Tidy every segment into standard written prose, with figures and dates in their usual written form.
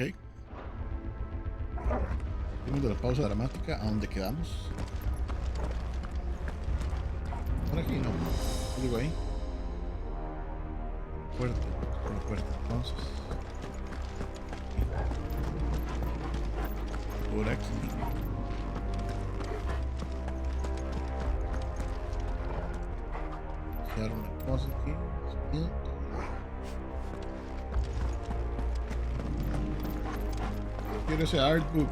Ok. Tenemos de la pausa dramática. ¿A dónde quedamos? Por aquí, no. ¿Qué digo ahí? Puerta. Por la puerta, entonces. Por aquí. Usar una cosa aquí. Quiero ese artbook.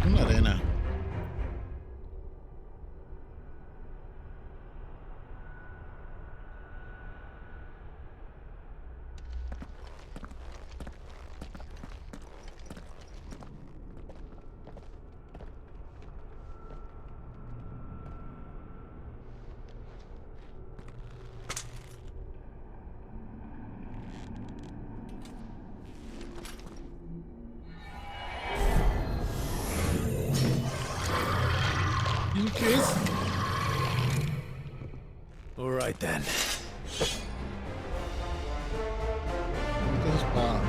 Una arena. ¿Qué es? All right then. Esta es espada.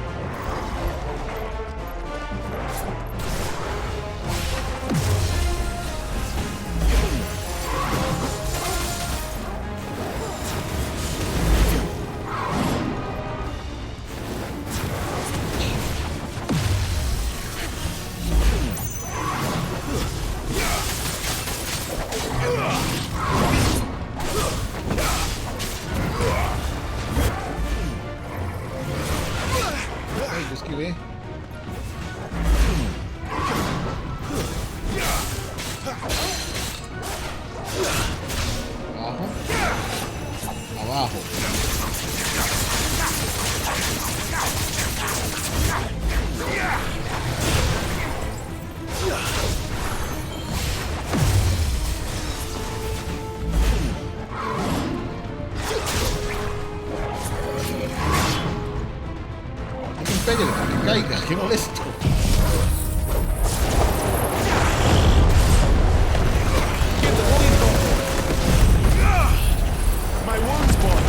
Ay, yo esquivé. Abajo. Abajo. Pégale para que caiga, qué molesto. My wounds, boy.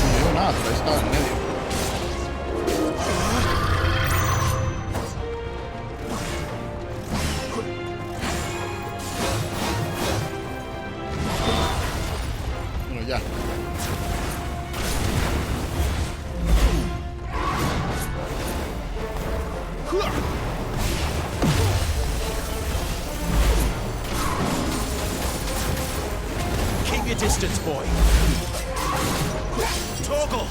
No me dio nada, pero estaba en medio. Bueno, ya. Keep your distance, boy. Toggle.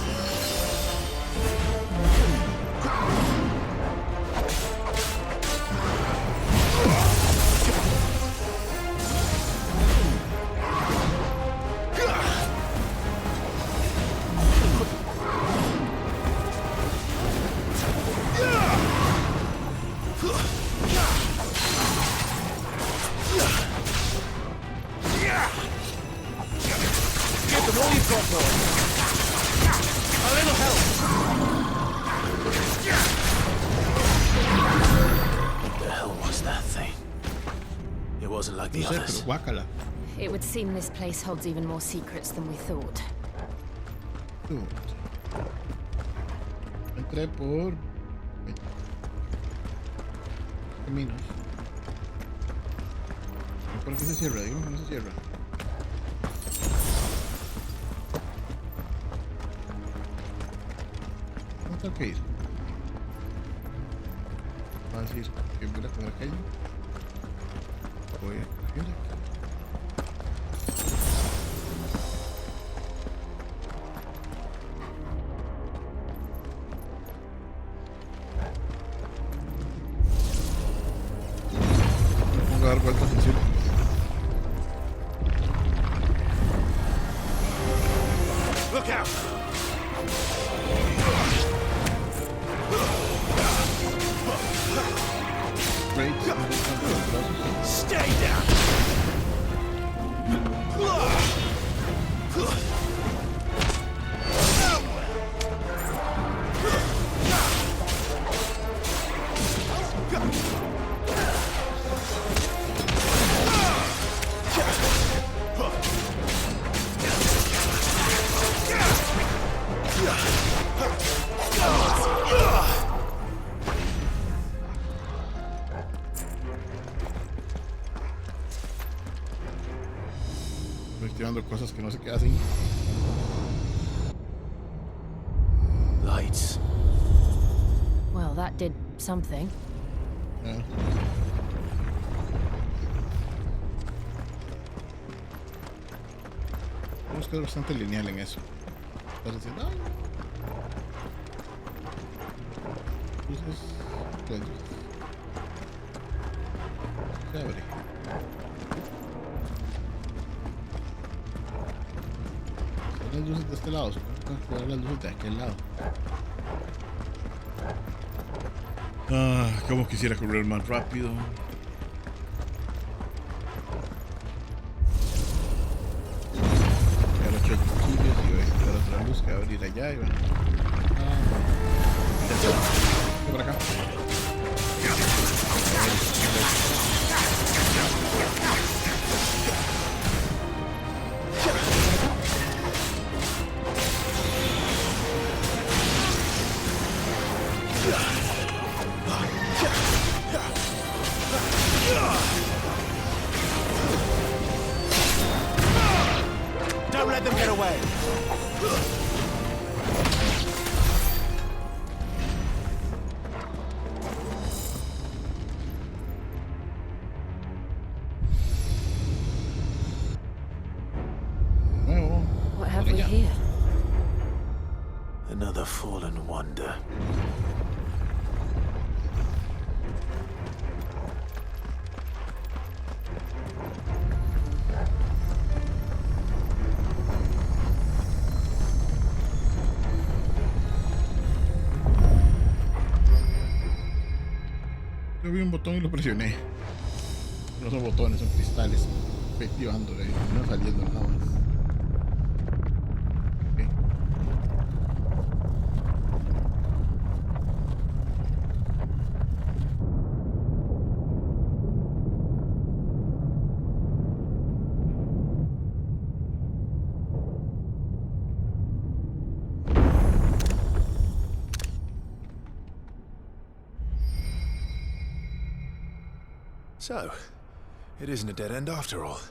Give them all you've got, boy. A little help. What the hell was that thing? It wasn't like the No sé, others. pero guácala. It would seem this place holds even more secrets than we thought. Entré por caminos. ¿Por qué se cierra? Digo, no se cierra. No tengo que ir. Voy a decir que voy a comer aquello. Voy a coger aquí. Pongo a dar vueltas en círculo. Look out! crates, Stay down. activando cosas que no sé qué hacen. Lights. Well, that did something. Ah. Tenemos que ser bastante lineal en eso. Estás diciendo, ay, luces, pues, se abre. Son las luces de este lado, son las luces de aquel lado. Ah, como quisiera correr más rápido. Ahora 8 cuchillos y voy a quitar otra luz que va a abrir allá y bueno. Por acá. Don't let them get away. Nuevo. What have Por we allá. here? Another fallen wonder. Yo vi un botón y lo presioné. No son botones, son cristales. Fue activando, no saliendo nada más. Ok. So, it isn't a dead end after all.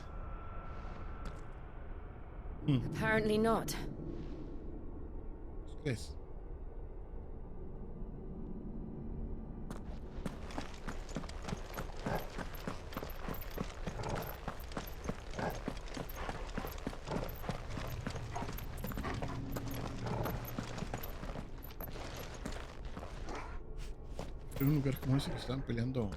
Apparently not. ¿Qué es? En un lugar como ese que estaban peleando.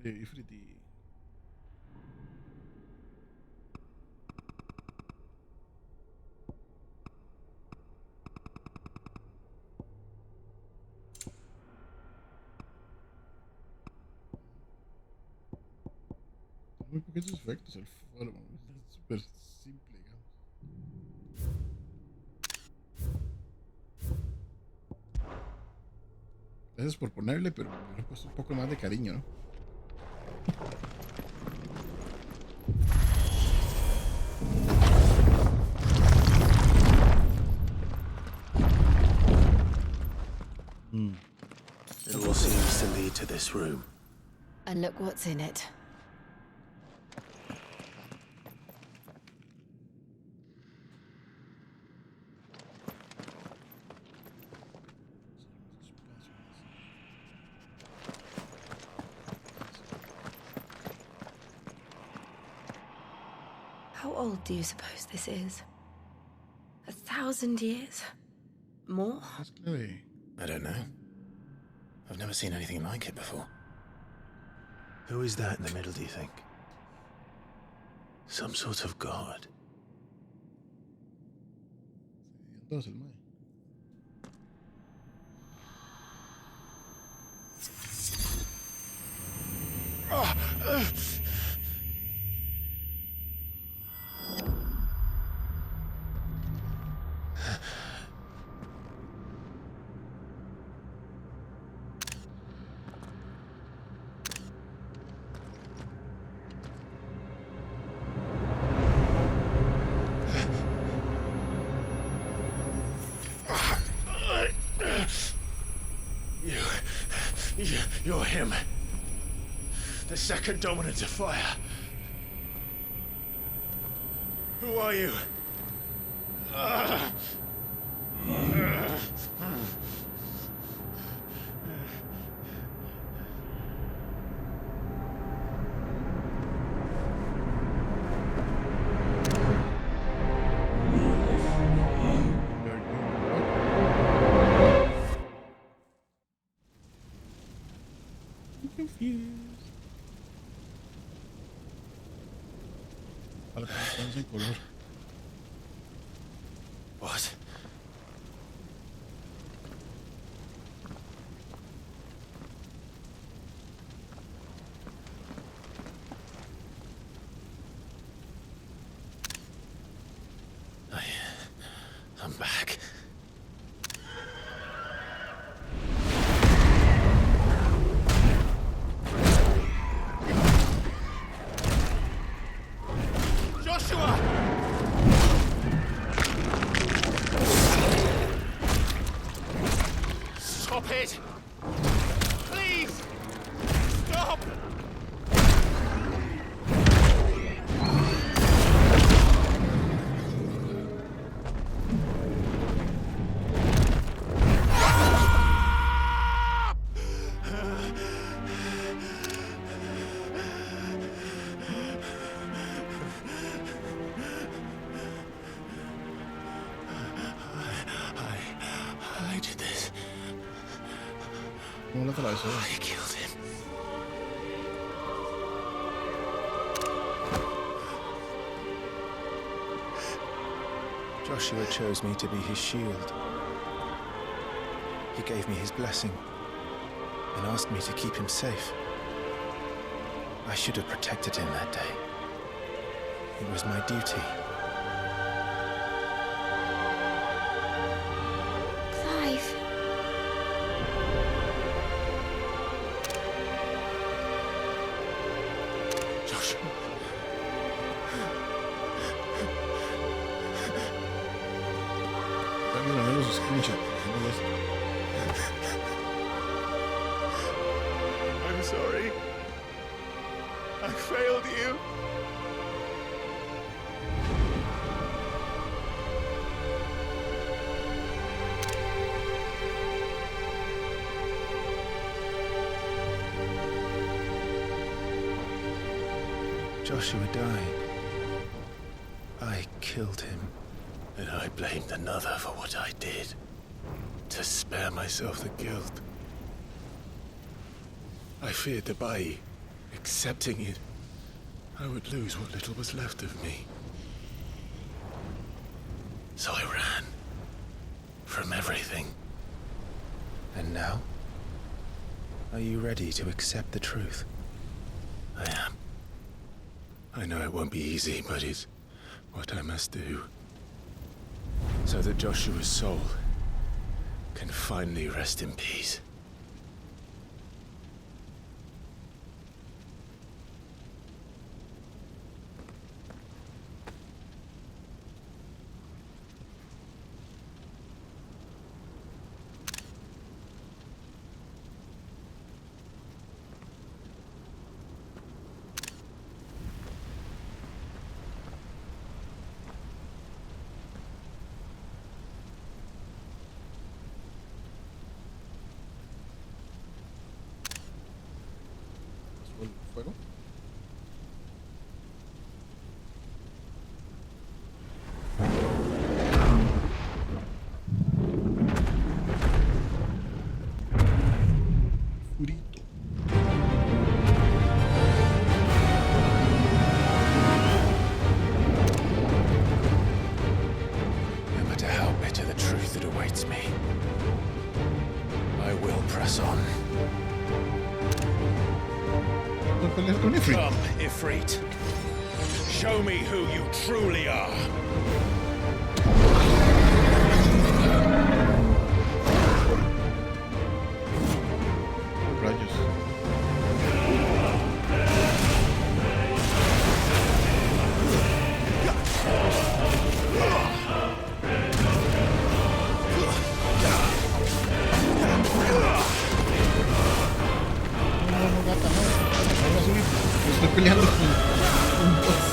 Ifrit y... Muy poquitos efectos el foro, es súper simple, digamos. Gracias por ponerle, pero le he puesto un poco más de cariño, ¿no? It all seems to lead to this room. And look what's in it. How old do you suppose this is? 1,000 years? More? Mezcla de... I don't know. I've never seen anything like it before. Who is that in the middle, do you think? Some sort of god. Entonces el mae. You're him. The second dominant of fire. Who are you? Confused. Para que no en color. What? I'm back. Joshua! Stop it! Please! Stop! I did this. ¿Cómo lo atravesó? I killed him. Joshua chose me to be his shield. He gave me his blessing and asked me to keep him safe. I should have protected him that day. It was my duty. Clive. Joshua. Está viendo al menos su screenshot. I'm sorry. I failed you. Joshua died. I killed him. And I blamed another for what I did. To spare myself the guilt. I feared that by accepting it, I would lose what little was left of me. So I ran. From everything. And now? Are you ready to accept the truth? I am. I know it won't be easy, but it's what I must do. So that Joshua's soul can finally rest in peace. El fuego. Furito. Show me who you truly are. Rayos. No, gata, no. No voy a subir. Estoy peleando con un boss.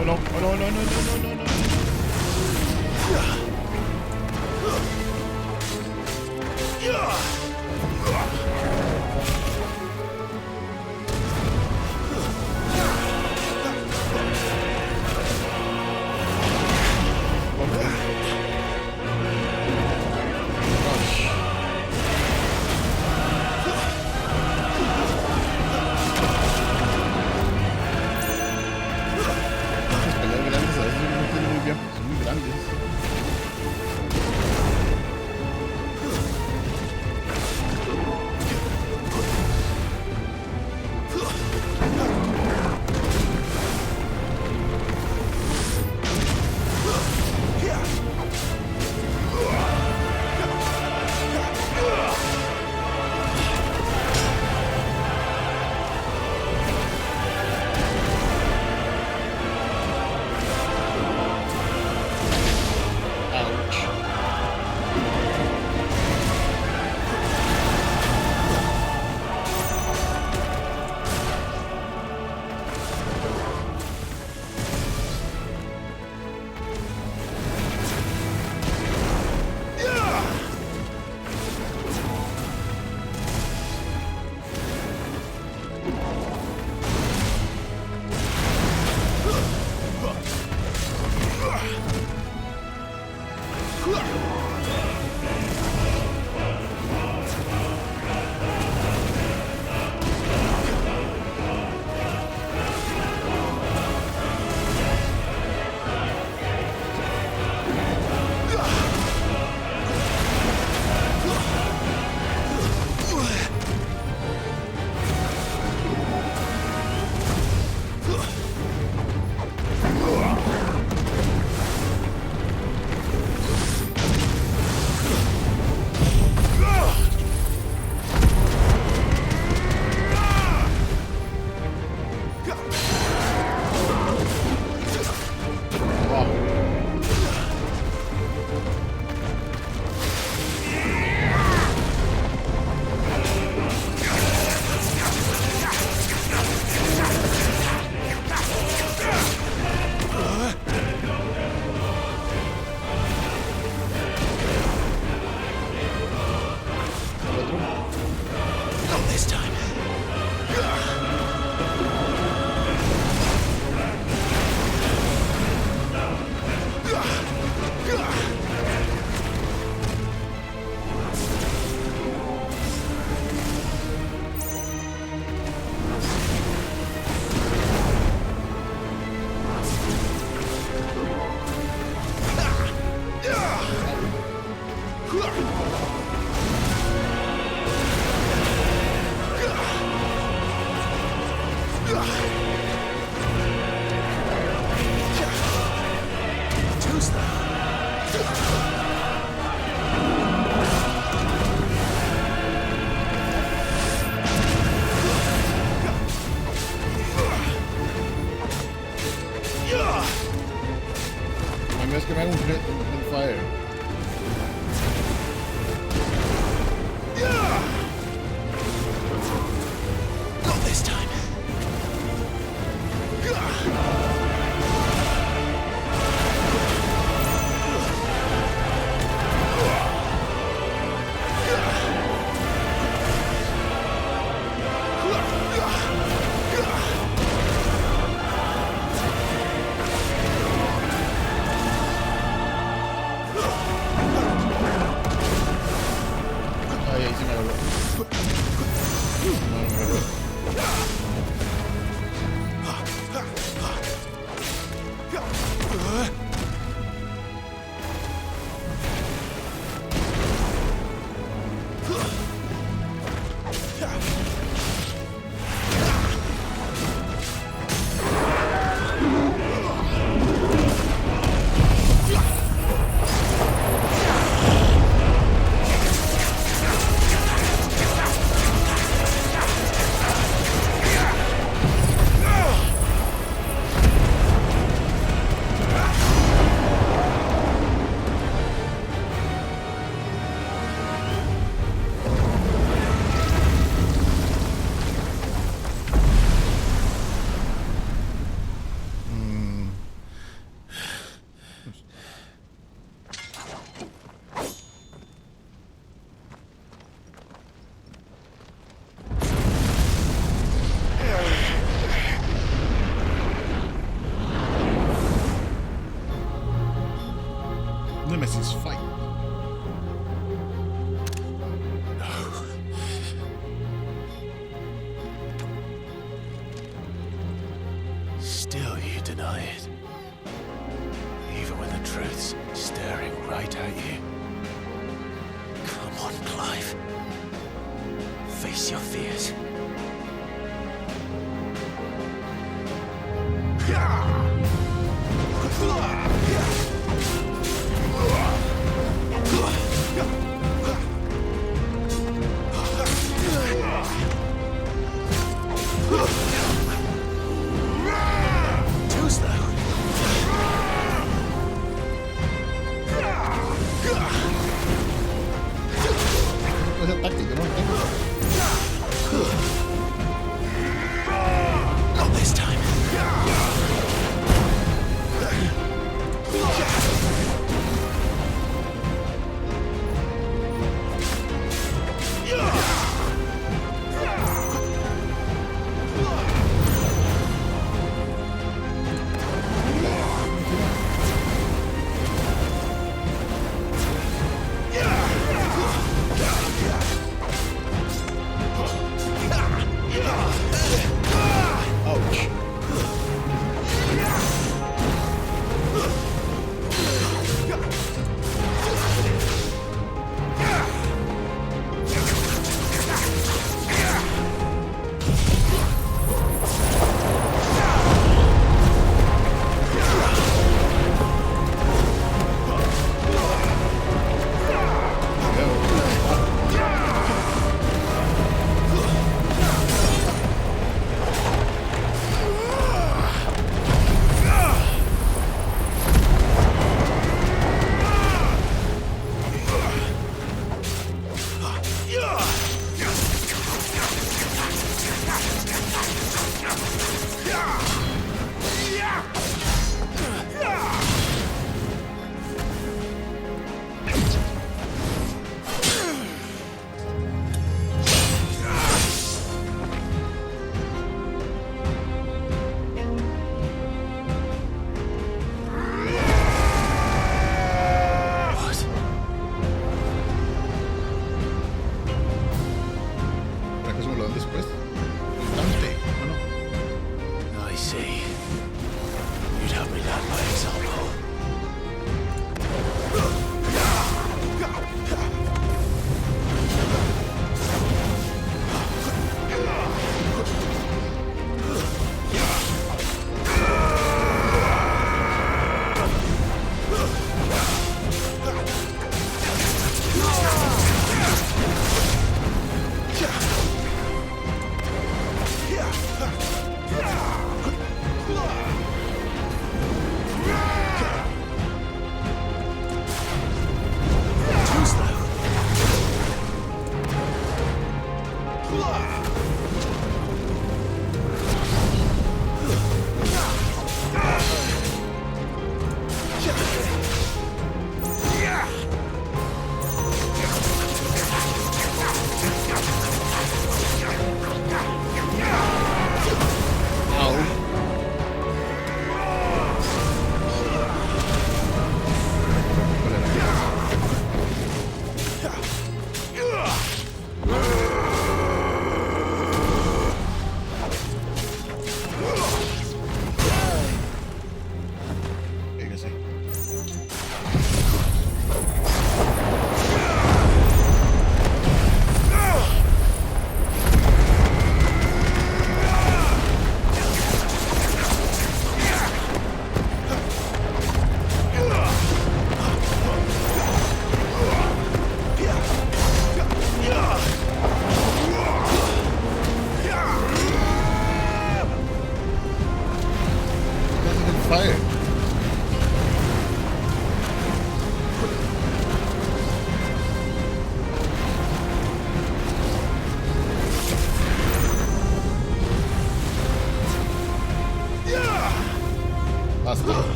Oh no, oh no, no, no, no, no, no, no. Esas peleas grandes a veces no entiendo muy bien porque son muy grandes. Ouch. Not this time. Who's that? A mí es que me haga un friend fire. Not this time. Ay, ahí se me agarró. No, no me agarró. Nemesis fight. Still you deny it. Even when the truth's staring right at you. Come on, Clive. Face your fears. Too slow. Ese ataque, yo no lo tengo. Not this time.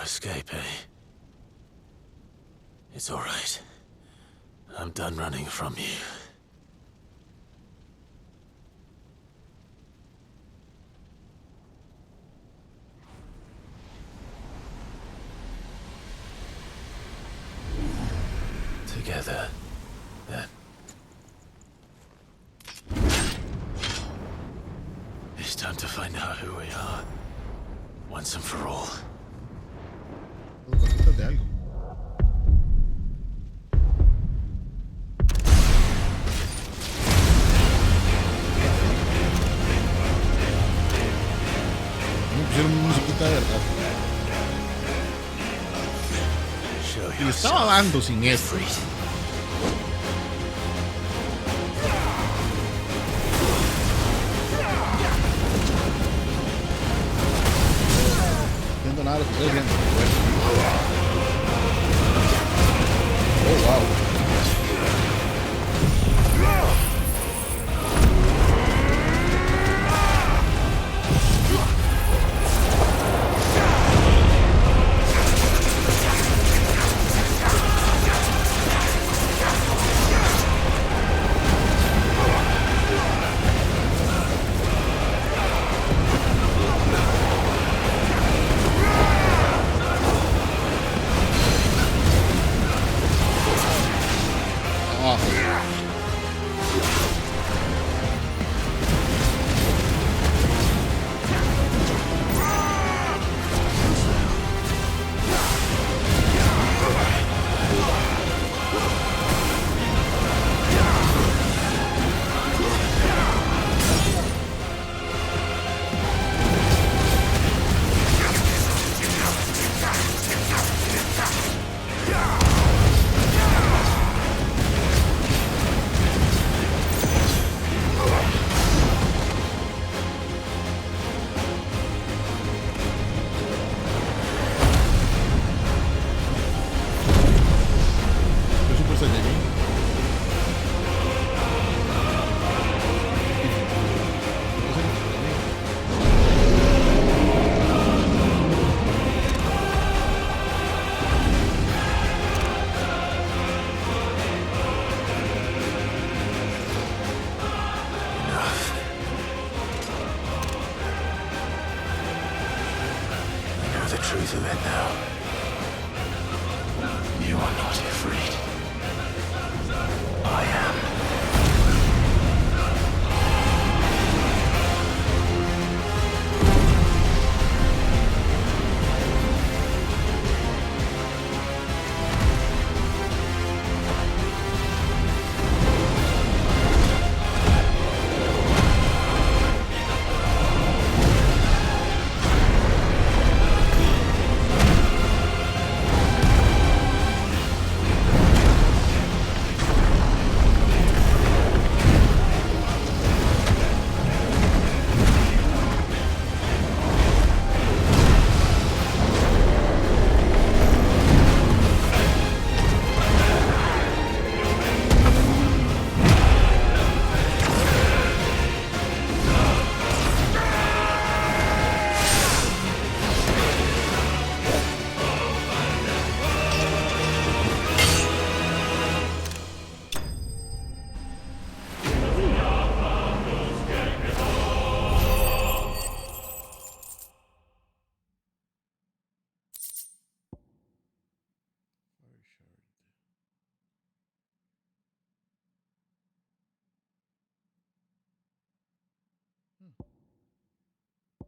escape, eh? It's all right. I'm done running from you. Together, then. It's time to find out who we are, once and for all. Cositas de algo. Me pusieron musiquita de verdad. Show Y estaba dando sin esto. No entiendo nada de lo que estoy viendo. Oh, wow. Truth of it now. You are not afraid. I am.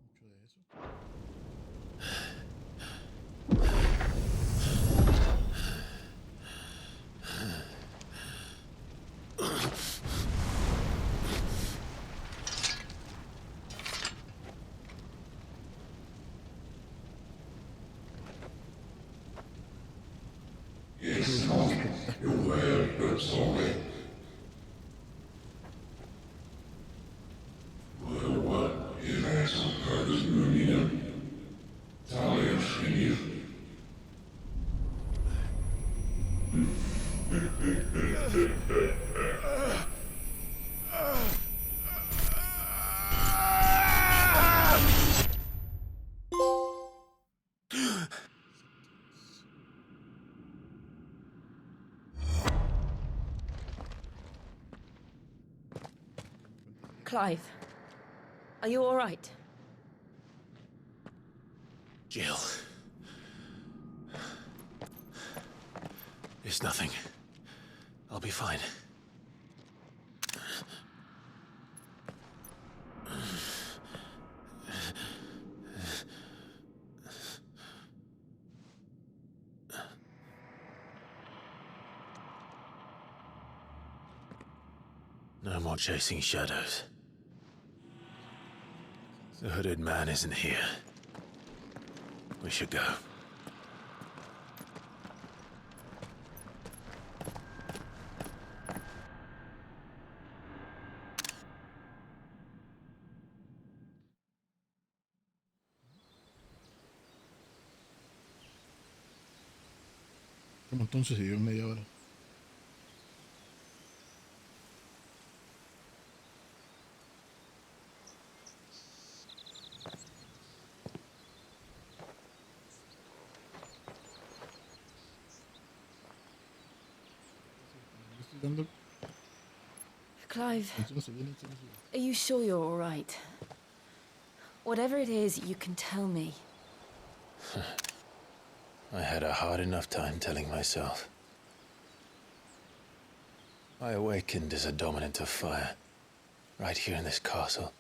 Mucho de eso. Clive, are you all right? Jill. It's nothing. I'll be fine. No more chasing shadows. The hooded man isn't here. We should go. Como entonces se dio media hora. Estoy dando Clive, atención, se viene, se viene. are you sure you're all right? Whatever it is, you can tell me. I had a hard enough time telling myself. I awakened as a dominant of fire, right here in this castle,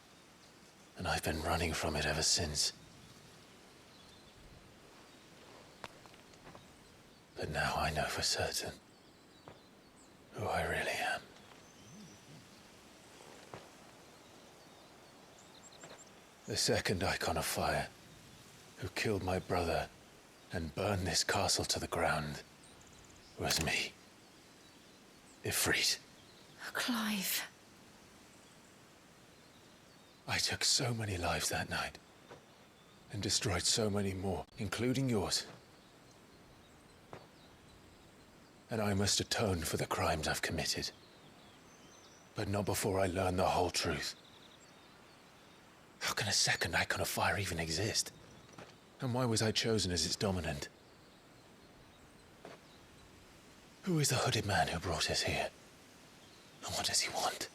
and I've been running from it ever since. But now I know for certain who I really am. The second icon of fire, who killed my brother and burned this castle to the ground, was me. Ifrit. Clive. I took so many lives that night, and destroyed so many more, including yours. And I must atone for the crimes I've committed. But not before I learn the whole truth. How can a second icon of fire even exist? And why was I chosen as its dominant? Who is the hooded man who brought us here? And what does he want?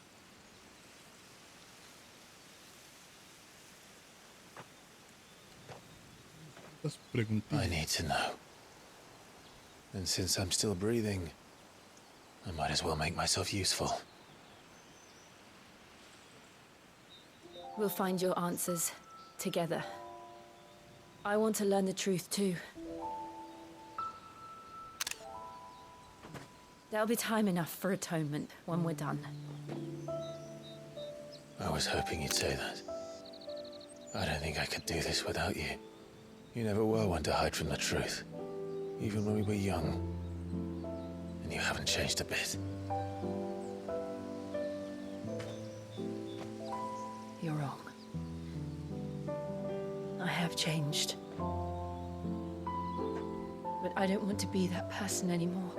Estas preguntitas. I need to know. And since I'm still breathing, I might as well make myself useful. We'll find your answers together. I want to learn the truth too. There'll be time enough for atonement when we're done. I was hoping you'd say that. I don't think I could do this without you. You never were one to hide from the truth, even when we were young. And you haven't changed a bit. You're wrong. I have changed. But I don't want to be that person anymore.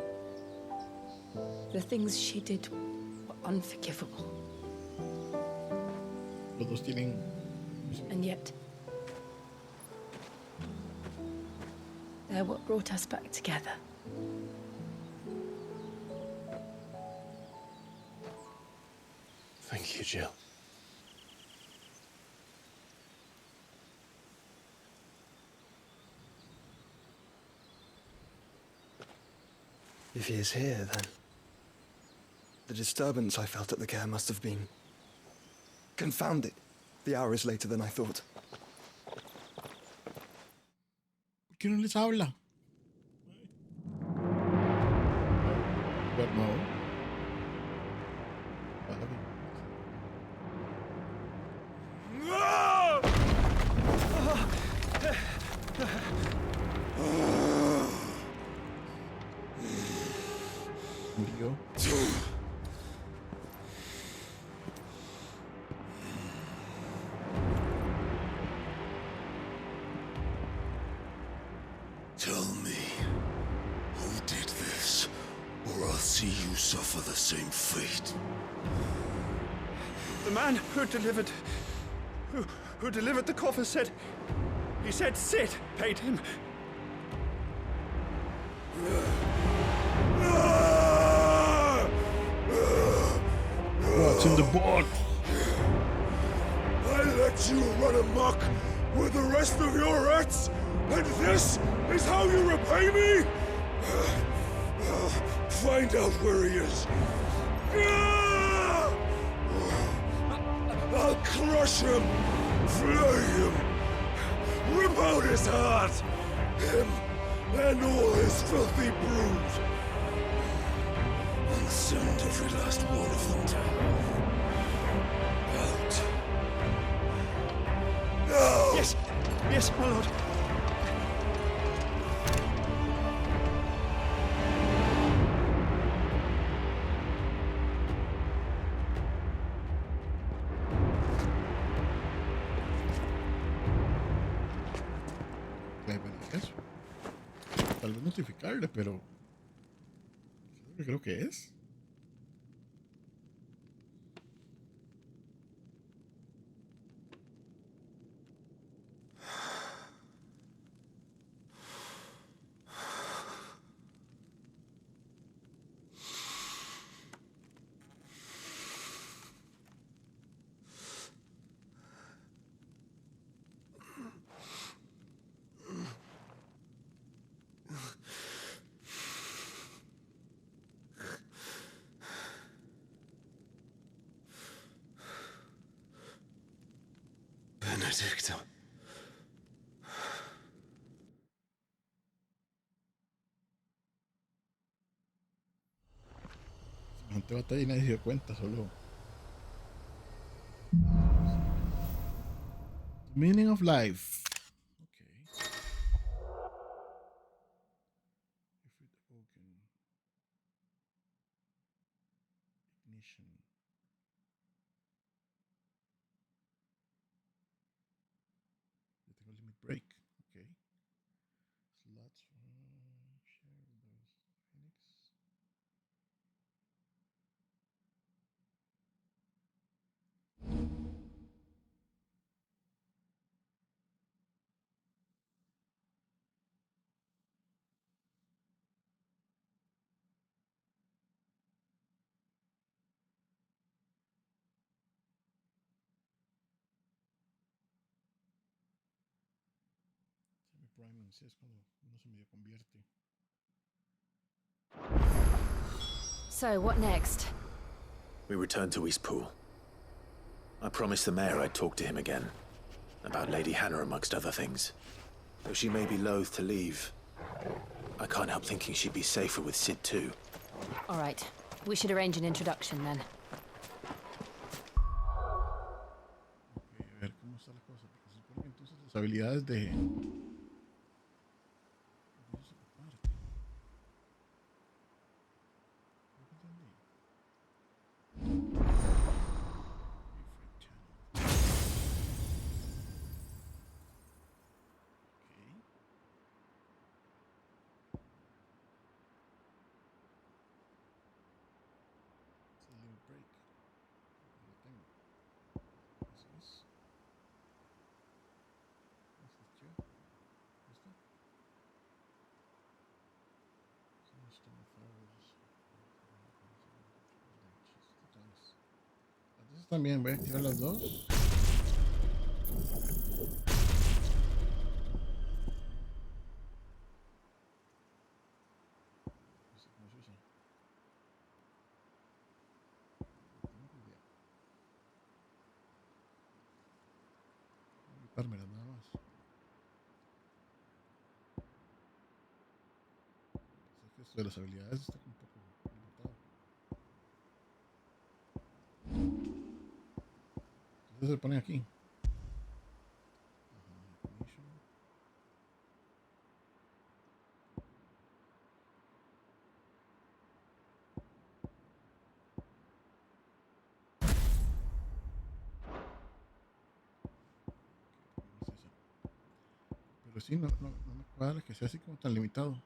The things she did were unforgivable. Los dos tienen. And yet, they're what brought us back together. Thank you, Jill. If he is here, then the disturbance I felt at the care must have been confounded. The hour is later than I thought. ¿Por qué no les habla? But no. Murió. Tell me, who did this, or I'll see you suffer the same fate. The man who delivered the coffer said, he said Sid paid him. What's in the box? let you run amok with the rest of your rats, and this is how you repay me? Find out where he is. I'll crush him, flay him, rip out his heart, him and all his filthy brood, and send every last one of them to hell. Out. Now! Yes, yes, my lord. Eso. Tal vez notificarle, pero ¿sabes lo que creo que es? Benedicto. Semejante batalla y nadie se dio cuenta, solo. The meaning of life. Okay. If it organ. Ignition. Yo tengo limit break. Okay. Slots for share those Phoenix. Semi-priming, sí, es cuando uno se medio convierte. So, what next? We return to Eastpool. I promised the mayor I'd talk to him again. About Lady Hannah, amongst other things. Though she may be loath to leave, I can't help thinking she'd be safer with Sid too. All right. We should arrange an introduction then. Ok, a ver cómo está la cosa. Porque se supone que entonces las habilidades de. También voy a activar las dos. ¿Cómo se usa? No tengo idea. Voy a quitármelas nada más. Sé que esto de las habilidades está un poco limitado. Entonces se pone aquí. Pero sí, no me cuadra que sea así como tan limitado.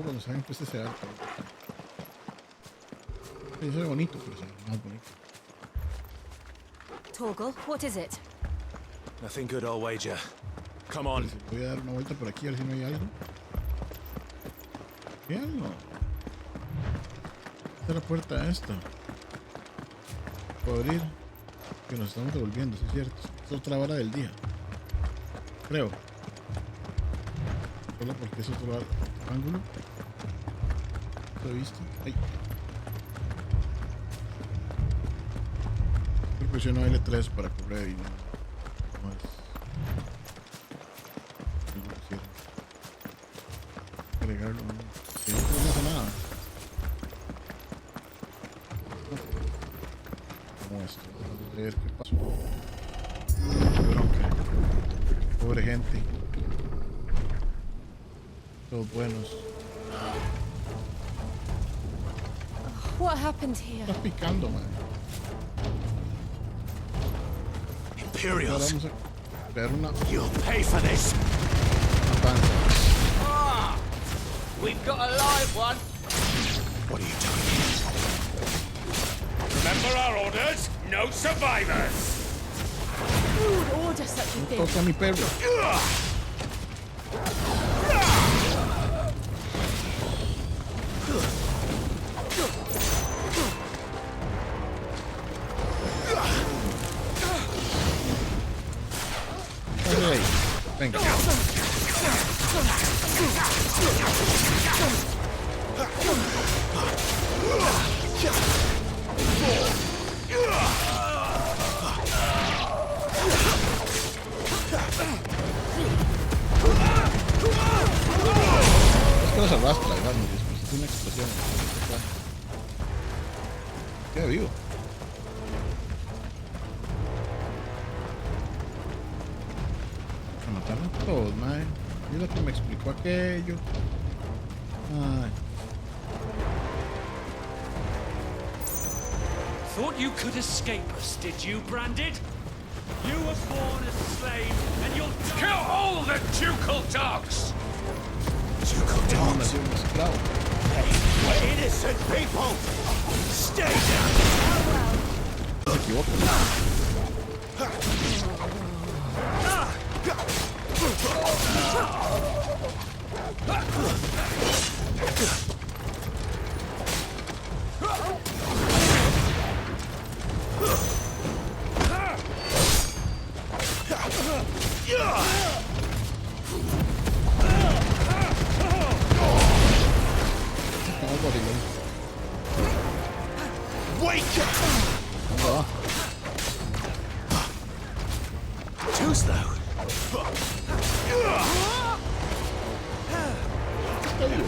cuando salgan pues ese arco. Sí, se ve bonito, pero se ve más bonito. Torgal, what is it? Nothing good, I'll wager. Come on. Voy a dar una vuelta por aquí a ver si no hay algo. ¿Qué algo? Esta es la puerta esta. Puedo abrir. Que nos estamos devolviendo, sí es cierto. Es otra hora del día. Creo. Solo porque es otro ángulo. ¿Lo he visto? Ahí. Presiono L3 para correr y no más. Algo que quiero. Agregarlo. Sí, no hace nada. Como esto. Vamos a ver qué pasó. Qué bronca. Pobre gente. Todos buenos. What happened here? Estás picando, man. Ahora Imperials, vamos a crear una you'll pay for this. panza. Ah! We've got a live one. What are you doing? Remember our orders? No survivors! Who would order such a thing? Toca a mi perro. Hey, venga. Es que los arrastra, ¿verdad? Y después es una explosión. Queda vivo. A matarlos todos, mae. Y lo que me explicó aquello. Ay. Thought you could escape us, did you, Branded? You were born as a slave, and you'll die. Kill all the ducal dogs! Ducal No, dogs. nació un esclavo. We're innocent people. Stay down. Se equivoca. No, gorilón. Wake up. ¿Dónde va? Too slow. Está vivo.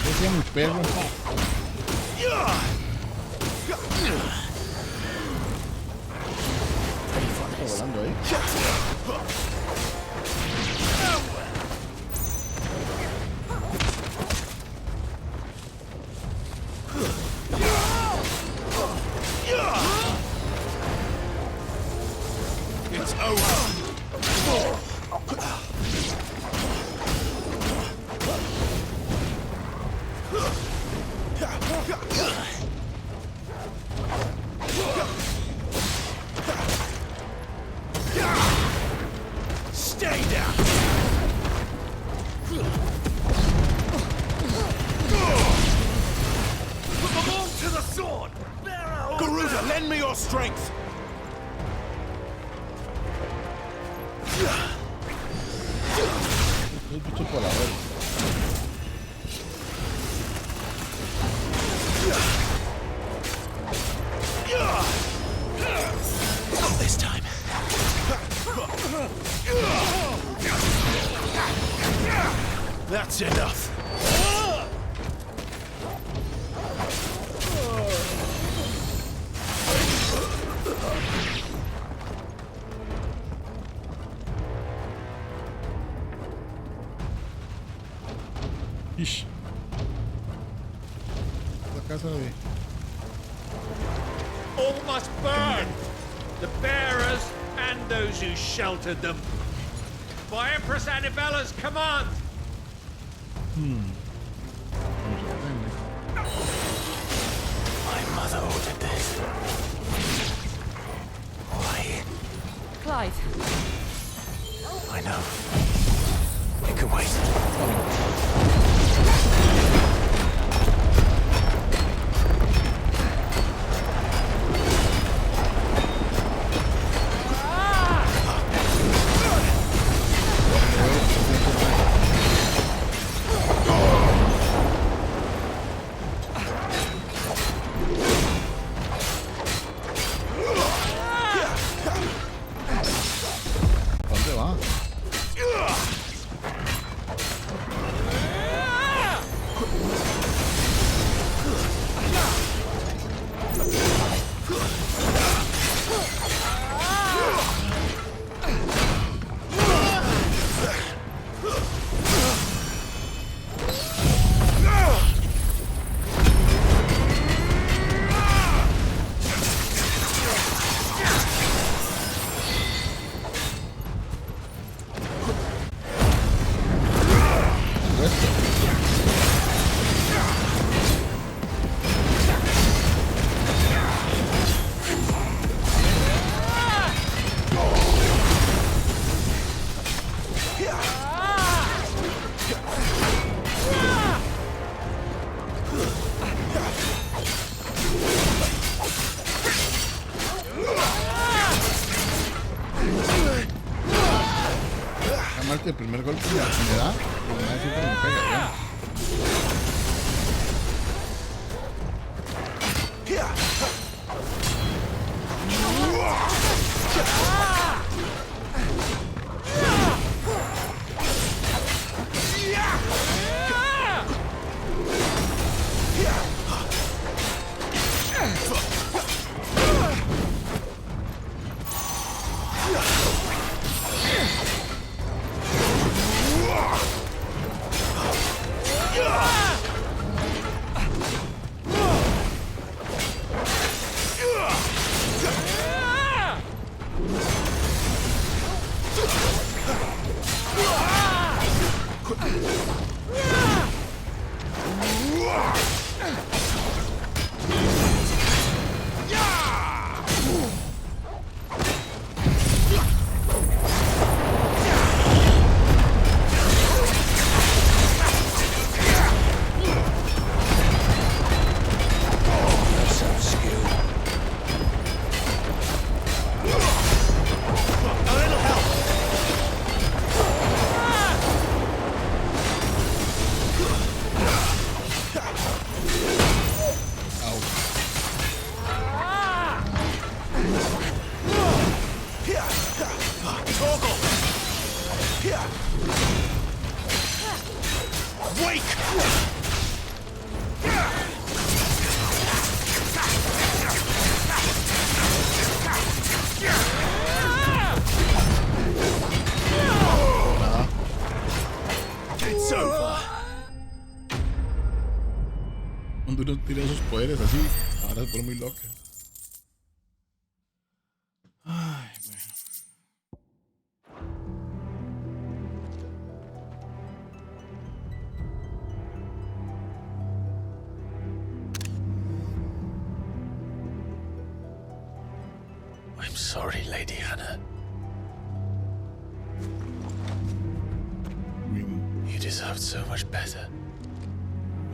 Decía mi perro. Está volando ahí. It's over! Stay down. Put them all to the sword! Garuda, lend me your strength. Es bicho colador. Not this time. That's enough. Ish. La casa de... All must burn! The bearers and those who sheltered them. By Empress Annivella's command! My mother ordered this. Why? Clive, I know. It can wait. ¿Dónde va? Además que el primer golpe me da, pero nadie siempre me pega, ¿ya? Cuando uno tira esos poderes así, ahora se pone muy loca. Ay, bueno. I'm sorry, Lady Hannah. You deserved so much better.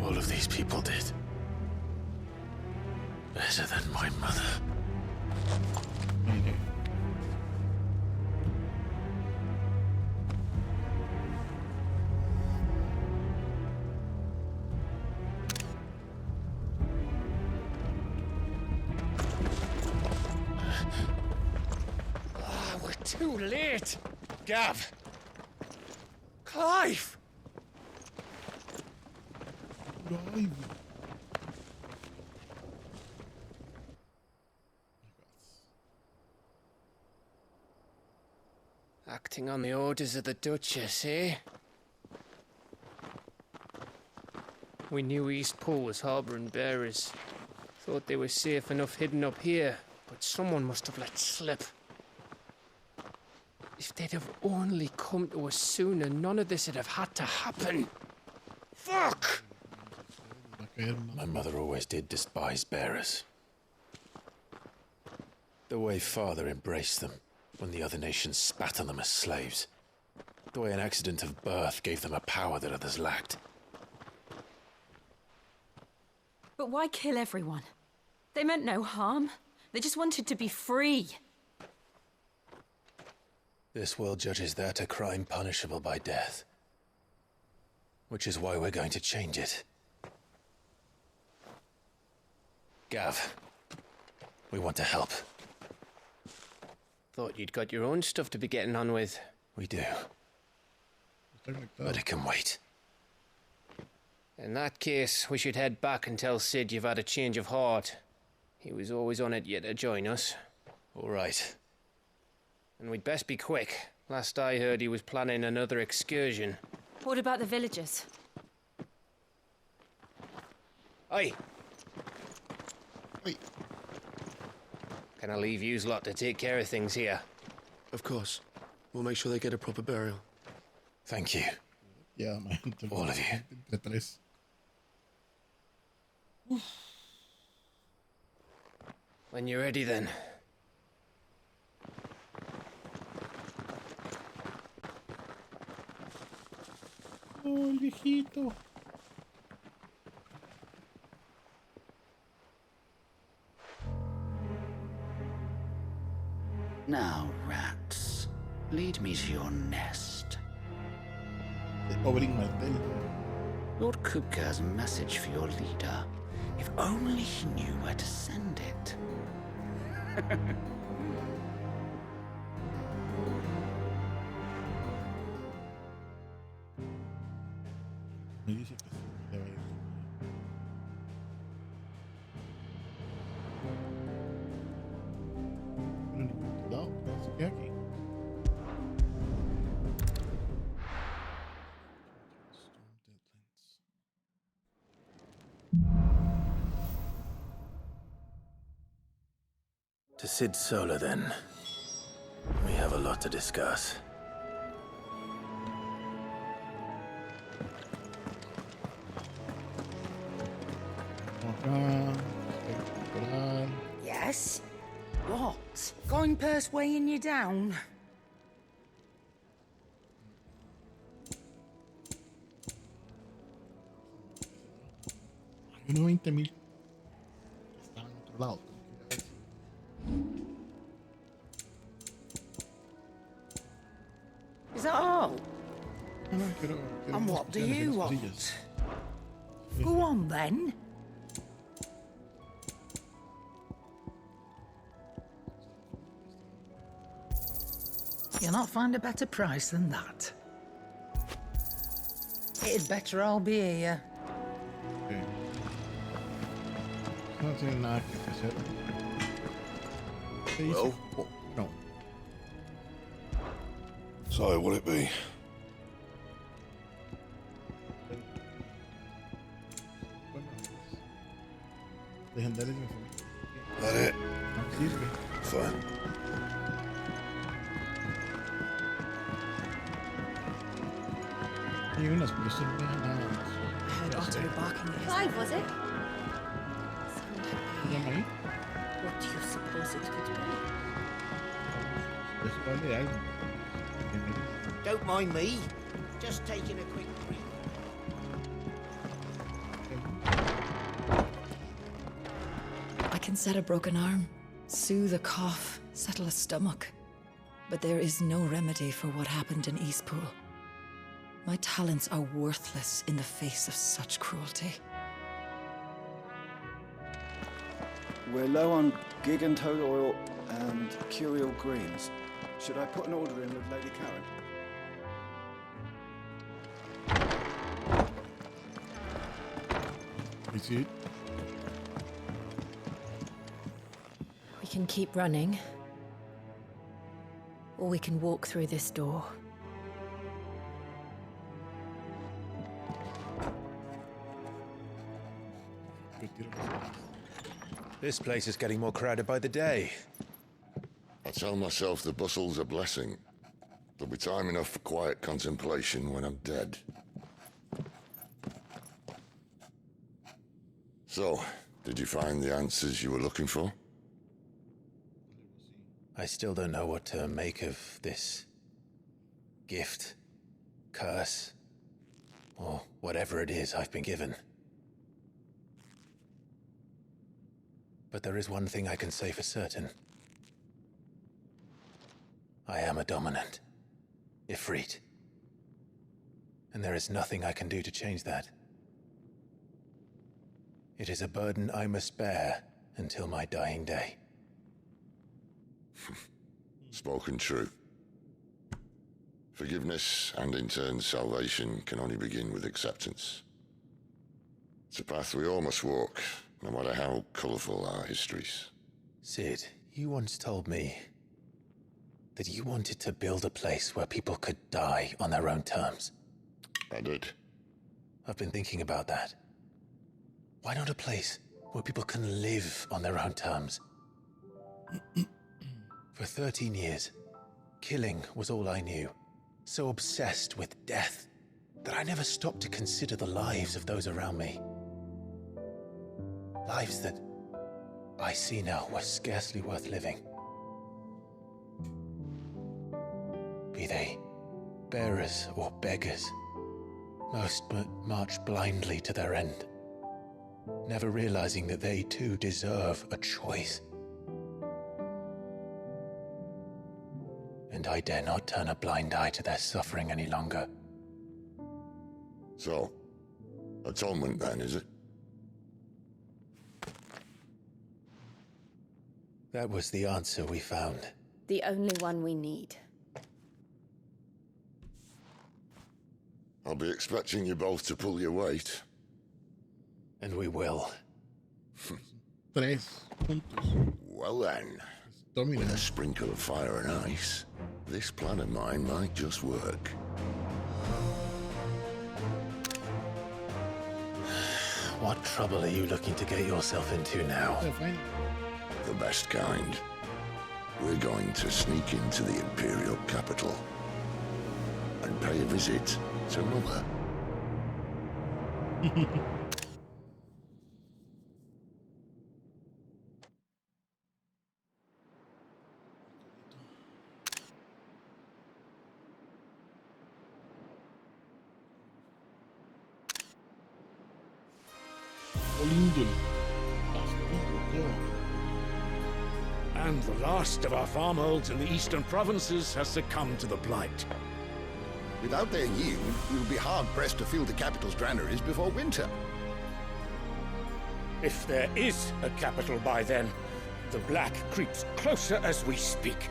All of these people did. Better than my mother. Mire. We're too late. Gav. Clive. Ay, Acting on the orders of the Duchess, eh? We knew East Pool was harbouring bearers. Thought they were safe enough hidden up here, but someone must have let slip. If they'd have only come to us sooner, none of this would have had to happen. Fuck! My mother always did despise bearers. The way Father embraced them when the other nations spat on them as slaves. The way an accident of birth gave them a power that others lacked. But why kill everyone? They meant no harm. They just wanted to be free. This world judges that a crime punishable by death. Which is why we're going to change it. Gav, we want to help. Thought you'd got your own stuff to be getting on with. We do. But it can wait. In that case, we should head back and tell Sid you've had a change of heart. He was always on it yet to join us. All right. And we'd best be quick. Last I heard, he was planning another excursion. What about the villagers? Aye. Wait. Can I leave yous lot to take care of things here? Of course. We'll make sure they get a proper burial. Thank you. Yeah, man. All of you. De tres. When you're ready, then. Oh, el viejito. Now, rats, lead me to your nest. El pobre Martel. Lord Kupka has a message for your leader. If only he knew where to send it. Me dice que sí, le va a ir. Pero en ningún lado, se queda aquí. To Sid Solar, then. We have a lot to discuss. Acá, espectacular. Yes? What? Going weighing you down? Hay unos 20.000 que están en otro lado. Is that all? No, quiero And más what do opciones, you unas want? cosillas. Go on, then. You'll not find a better price than that. It'd better all be here. Okay. No tiene nada que hacer. ¿Qué dice? Well, No. so what'll it be? Bueno, legendarios de mi familia. That it? No sirve. Fine. Hay unas, pero eso no me deja nada más. I heard Otto barking at his... Clive, was it? ¿Se llama ahí? What do you suppose it could be? Eso vale algo. Que me- Don't mind me. Just taking a quick break. I can set a broken arm, soothe a cough, settle a stomach. But there is no remedy for what happened in Eastpool. My talents are worthless in the face of such cruelty. We're low on gig and toad oil and curial greens. Should I put an order in with Lady Karen? Is it? We can keep running, or we can walk through this door. Retiro las armas. This place is getting more crowded by the day. I tell myself the bustle's a blessing. There'll be time enough for quiet contemplation when I'm dead. So, did you find the answers you were looking for? I still don't know what to make of this gift, curse, or whatever it is I've been given. But there is one thing I can say for certain. I am a dominant, Ifrit. And there is nothing I can do to change that. It is a burden I must bear until my dying day. Spoken true. Forgiveness, and in turn salvation, can only begin with acceptance. It's a path we all must walk, no matter how colourful our histories. Sid, you once told me that you wanted to build a place where people could die on their own terms. I did. I've been thinking about that. Why not a place where people can live on their own terms? For 13 years, killing was all I knew. So obsessed with death that I never stopped to consider the lives of those around me. Lives that I see now were scarcely worth living. Be they bearers or beggars, most march blindly to their end, never realizing that they too deserve a choice. And I dare not turn a blind eye to their suffering any longer. So, atonement then, is it? That was the answer we found. The only one we need. I'll be expecting you both to pull your weight. And we will. 3 puntos. Well then, Domina. with a sprinkle of fire and ice, this plan of mine might just work. What trouble are you looking to get yourself into now? Yeah, fine. The best kind. We're going to sneak into the Imperial capital and pay a visit to Mother. Olindul. And the last of our farmholds in the eastern provinces has succumbed to the blight. Without their yield, we will be hard-pressed to fill the capital's granaries before winter. If there is a capital by then, the black creeps closer as we speak.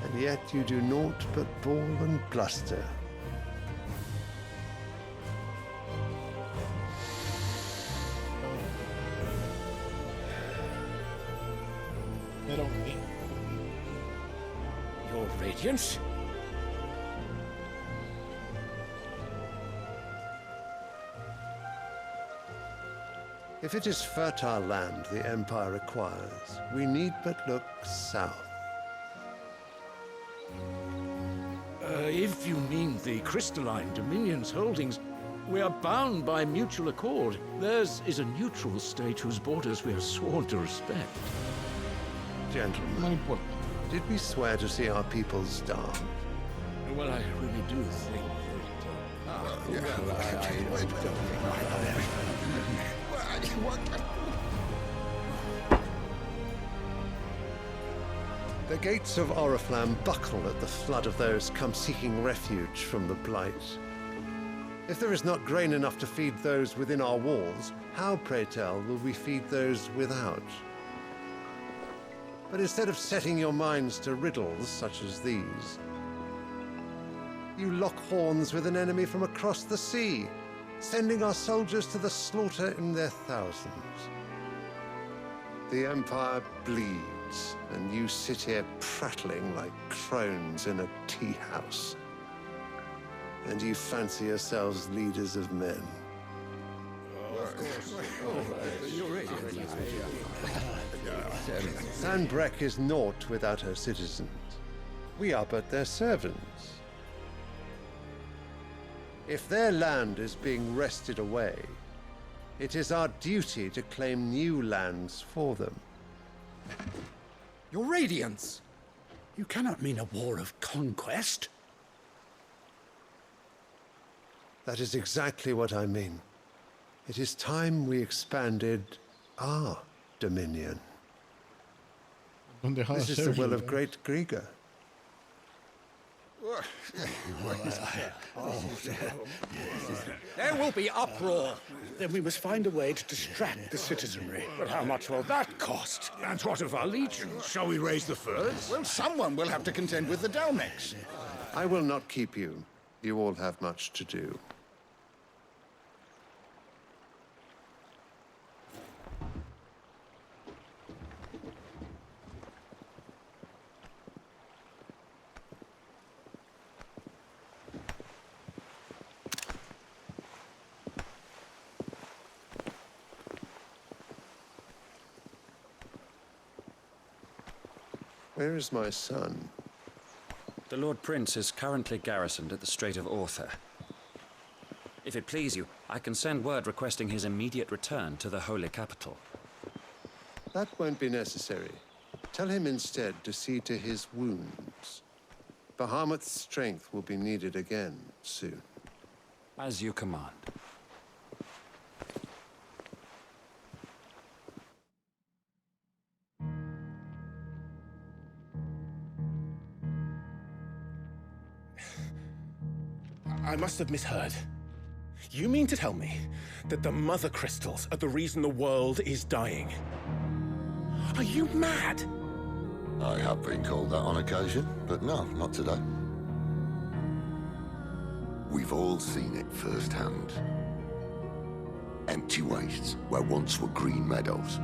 And yet you do naught but bawl and bluster. Your Radiance? If it is fertile land the Empire requires, we need but look south. If you mean the crystalline Dominion's holdings, we are bound by mutual accord. Theirs is a neutral state whose borders we are sworn to respect. Gentlemen, did we swear to see our people starve? Well, I really do think The gates of Oriflamme buckle at the flood of those come seeking refuge from the Blight. If there is not grain enough to feed those within our walls, how, pray tell, will we feed those without? But instead of setting your minds to riddles such as these, you lock horns with an enemy from across the sea, sending our soldiers to the slaughter in their thousands. The Empire bleeds, and you sit here prattling like crones in a tea house. And you fancy yourselves leaders of men. Sanbreque is naught without her citizens. We are but their servants. If their land is being wrested away, it is our duty to claim new lands for them. Your Radiance! You cannot mean a war of conquest. That is exactly what I mean. It is time we expanded our dominion. This is the will of great Grieger. There will be uproar. Then we must find a way to distract the citizenry. But how much will that cost? And what of our legions? Shall we raise the furs? Well, someone will have to contend with the Dalmex. I will not keep you. You all have much to do. Where is my son? The Lord Prince is currently garrisoned at the Strait of Arthur. If it please you, I can send word requesting his immediate return to the Holy Capital. That won't be necessary. Tell him instead to see to his wounds. Bahamut's strength will be needed again soon. As you command. I must have misheard. You mean to tell me that the Mother Crystals are the reason the world is dying? Are you mad? I have been called that on occasion, but no, not today. We've all seen it firsthand. Empty wastes where once were green meadows.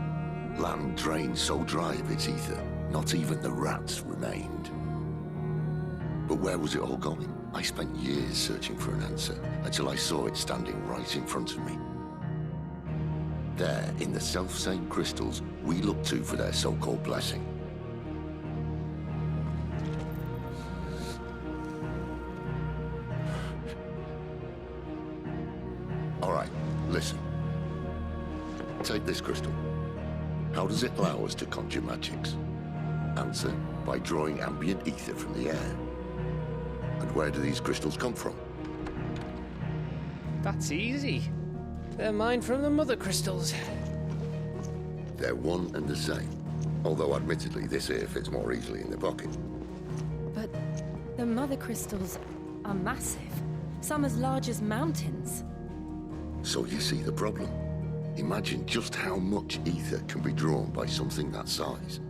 Land drained so dry of its ether, not even the rats remained. But where was it all going? I spent years searching for an answer, until I saw it standing right in front of me. There, in the self-same crystals we look to for their so-called blessing. All right, listen. Take this crystal. How does it allow us to conjure magics? Answer, by drawing ambient ether from the air. And where do these crystals come from? That's easy. They're mined from the Mother Crystals. They're one and the same. Although admittedly this here fits more easily in the pocket. But the Mother Crystals are massive. Some as large as mountains. So you see the problem. Imagine just how much ether can be drawn by something that size.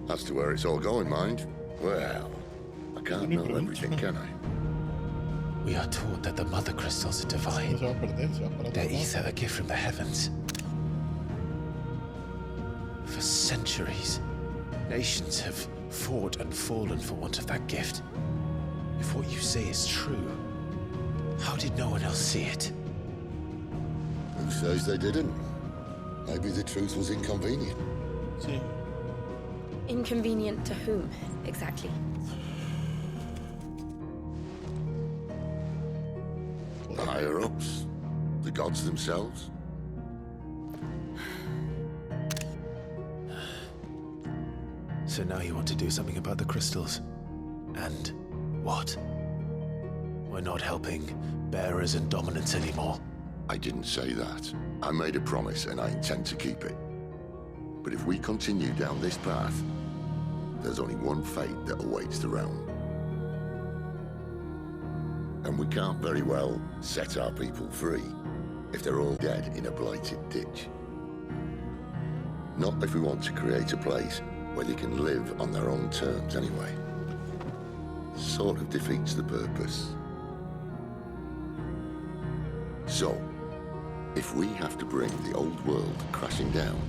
As to where it's all going, mind, well, I can't know everything, can I? We are taught that the Mother Crystals are divine. Their ether a gift from the heavens. For centuries, nations have fought and fallen for want of that gift. If what you say is true, how did no one else see it? Who says they didn't? Maybe the truth was inconvenient. Sí. Inconvenient to whom, exactly? The higher-ups? The gods themselves? So now you want to do something about the crystals? And what? We're not helping bearers and dominants anymore. I didn't say that. I made a promise and I intend to keep it. But if we continue down this path, there's only one fate that awaits the realm. And we can't very well set our people free if they're all dead in a blighted ditch. Not if we want to create a place where they can live on their own terms anyway. Sort of defeats the purpose. So, if we have to bring the old world crashing down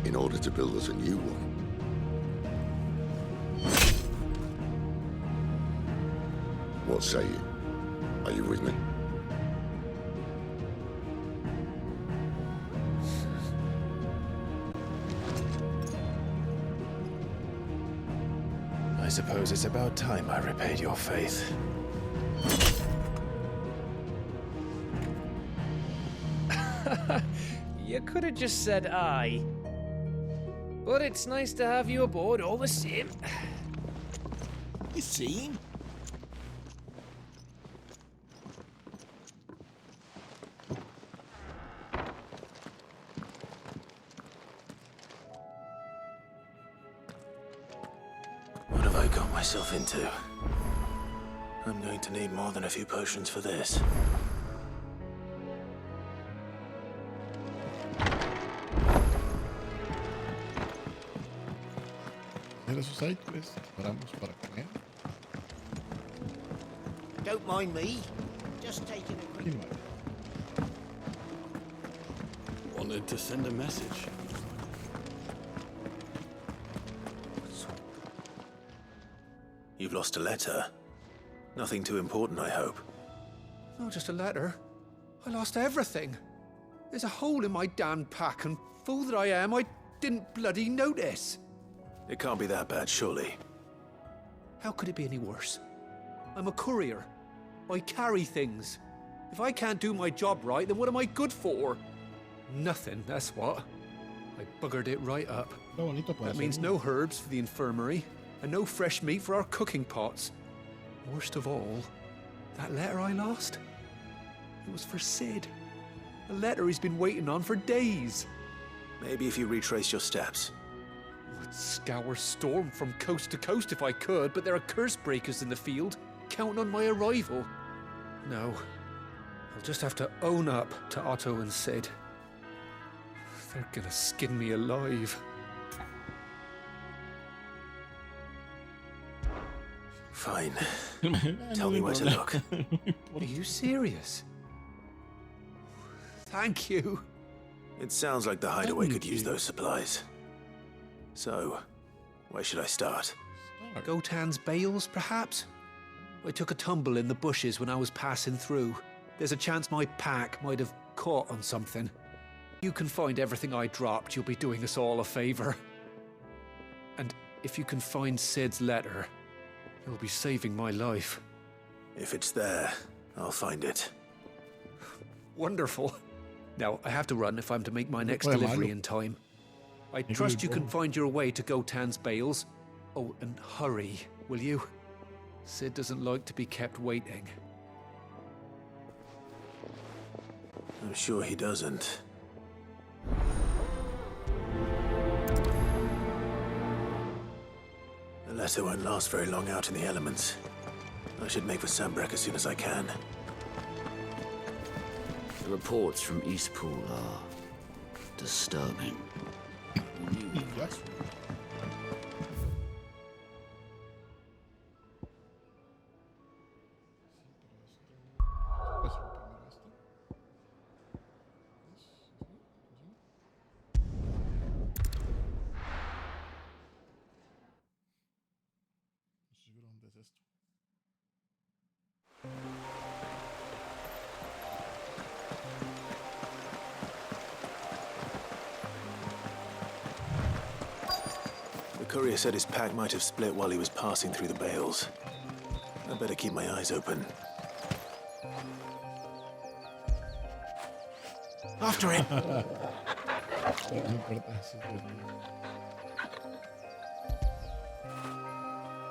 in order to build us a new one, what say you? Are you with me? suppose it's about time I repaid your faith. You could have just said aye. But it's nice to have you aboard all the same. You seen? What have I got myself into? I'm going to need more than a few potions for this. De su side quest, paramos para comer. Don't mind me. Just taking a quick... Wanted to send a message. You've lost a letter. Nothing too important, I hope. Not just a letter. I lost everything. There's a hole in my damn pack, and fool that I am, I didn't bloody notice. It can't be that bad, surely. How could it be any worse? I'm a courier. I carry things. If I can't do my job right, then what am I good for? Nothing, that's what. I buggered it right up. That means no herbs for the infirmary, and no fresh meat for our cooking pots. Worst of all, that letter I lost, it was for Sid. A letter he's been waiting on for days. Maybe if you retrace your steps. I'd scour Storm from coast to coast if I could, but there are curse breakers in the field, counting on my arrival. No, I'll just have to own up to Otto and Sid. They're gonna skin me alive. Fine. Tell me where to look. Are you serious? Thank you. It sounds like the hideaway could use those supplies. So, where should I start? Gotan's bales, perhaps? I took a tumble in the bushes when I was passing through. There's a chance my pack might have caught on something. You can find everything I dropped, you'll be doing us all a favor. And if you can find Sid's letter, you'll be saving my life. If it's there, I'll find it. Wonderful. Now, I have to run if I'm to make my next delivery in time. I trust you can find your way to Gotan's bales. Oh, and hurry, will you? Sid doesn't like to be kept waiting. I'm sure he doesn't. The letter won't last very long out in the elements. I should make for Sambrek as soon as I can. The reports from Eastpool are disturbing. Yes. The courier said his pack might have split while he was passing through the bales. I better keep my eyes open. After him!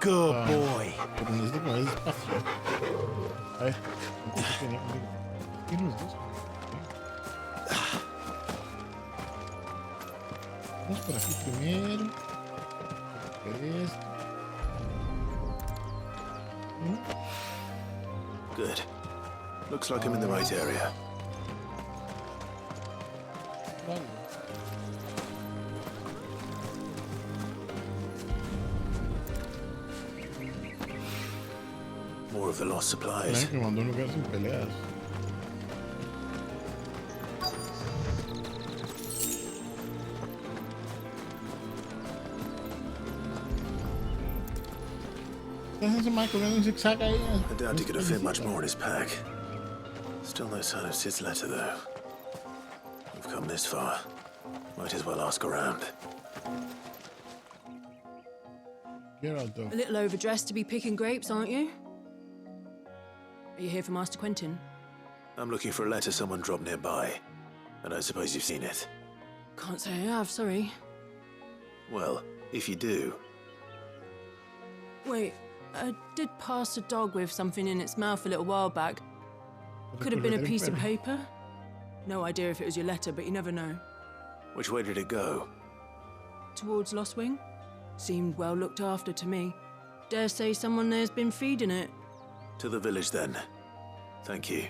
Good boy. Pero necesito que me des espacio. A ver. ¿Quién los dos? Vamos por aquí primero. Esto. Good. Looks like I'm in the right area. More of the lost supplies. Que mandó un lugar sin peleas. I doubt he could have fit much more in his pack. Still no sign of Sid's letter, though. We've come this far. Might as well ask around. Geraldo. A little overdressed to be picking grapes, aren't you? Are you here for Master Quentin? I'm looking for a letter someone dropped nearby. I don't suppose you've seen it. Can't say I have, sorry. Well, if you do... Wait, I did pass a dog with something in its mouth a little while back. Could have been a piece of paper. No idea if it was your letter, but you never know. Which way did it go? Towards Lost Wing? Seemed well looked after to me. Dare say someone there's been feeding it. To the village, then. Thank you.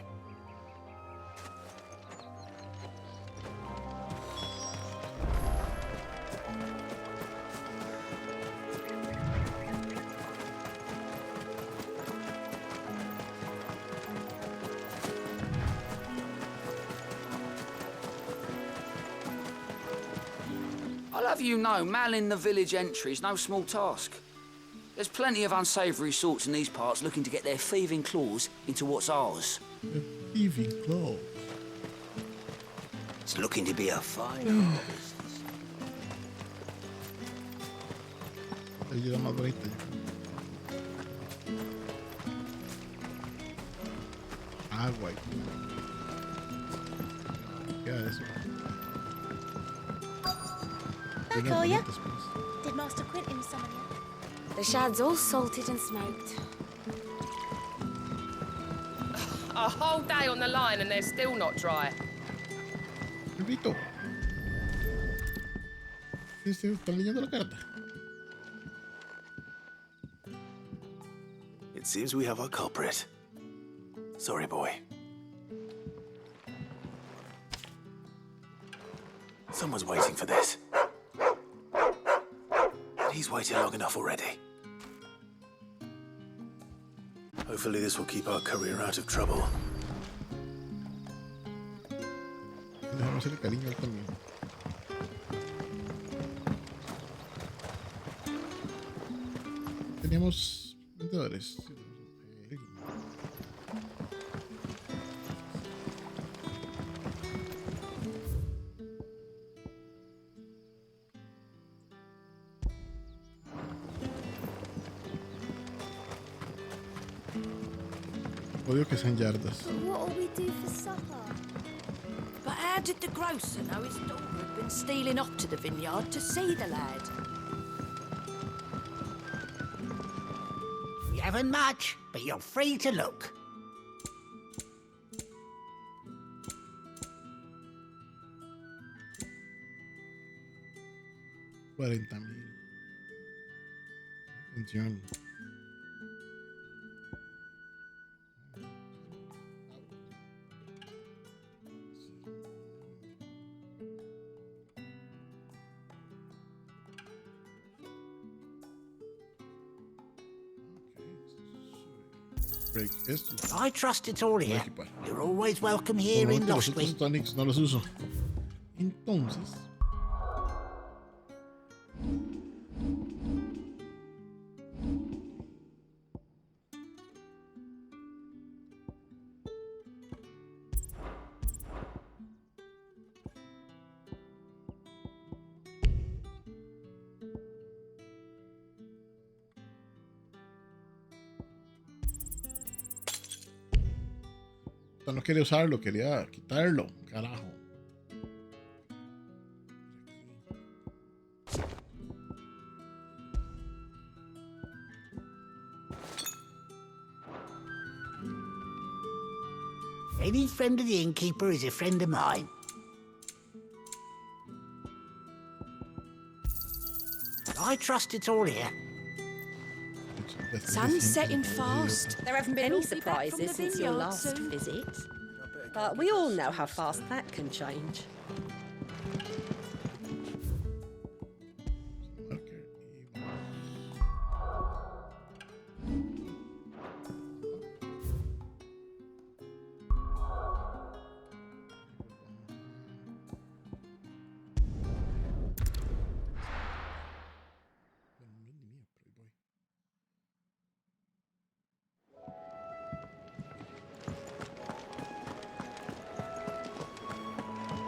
I'll have you know, manning the village entry is no small task. There's plenty of unsavoury sorts in these parts looking to get their thieving claws into what's ours. Thieving claws? It's looking to be a fine harvest. Ayuda más bonita. Agua. ¿Qué es eso? Back, are ya? Did Master Quentin summon you? The shad's all salted and smoked. A whole day on the line and they're still not dry. Rito. ¿Están leyendo la carta? It seems we have our culprit. Sorry, boy. Someone's waiting for this. He's waited long enough already. Hopefully this will keep our career out of trouble. Dejamos el cariño también. Teníamos vendedores. Odio que sean yardas. What'll we do for supper? But how did the grocer know his daughter had been stealing off to the vineyard to see the lad? We haven't much, but you're free to look. 40,000. Atención. Break esto. I trust it's all here. You're always welcome here in Lost Wing. Los tonics no los uso. Entonces. No quería usarlo, quería quitarlo, carajo. Any friend of the innkeeper is a friend of mine. I trust it's all here. Sun's setting fast. There haven't been any surprises since your last visit. But we all know how fast that can change.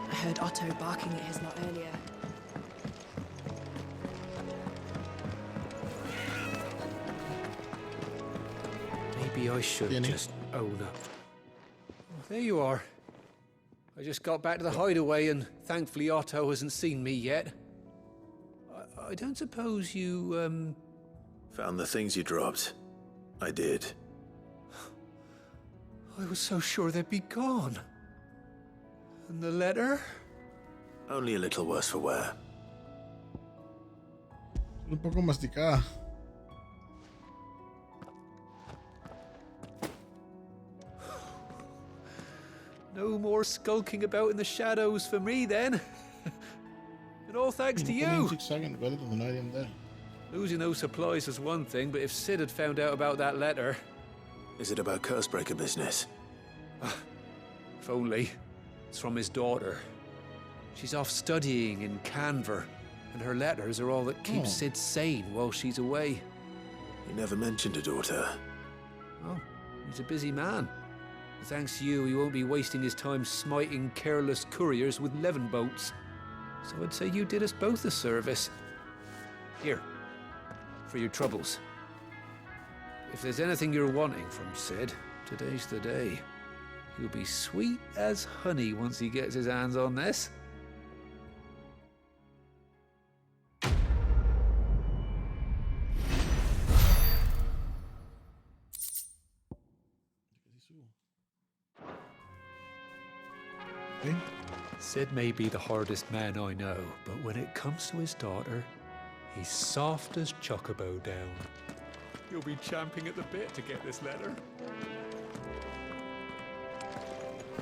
I heard Otto barking at his lot earlier. Maybe I should just own up. Oh, there you are. I just got back to the hideaway and thankfully Otto hasn't seen me yet. I don't suppose you, Found the things you dropped. I did. I was so sure they'd be gone. And the letter? Only a little worse for wear. Un poco masticada. No more skulking about in the shadows for me, then. And all thanks to you. Losing those supplies is one thing, but if Sid had found out about that letter... Is it about Cursebreaker business? If only. It's from his daughter. She's off studying in Canver, and her letters are all that keeps Sid sane while she's away. He never mentioned a daughter. Oh, he's a busy man. Thanks to you, he won't be wasting his time smiting careless couriers with levin boats. So I'd say you did us both a service. Here, for your troubles. If there's anything you're wanting from Sid, today's the day. He'll be sweet as honey once he gets his hands on this. Sid may be the hardest man I know, but when it comes to his daughter, he's soft as Chocobo down. You'll be champing at the bit to get this letter.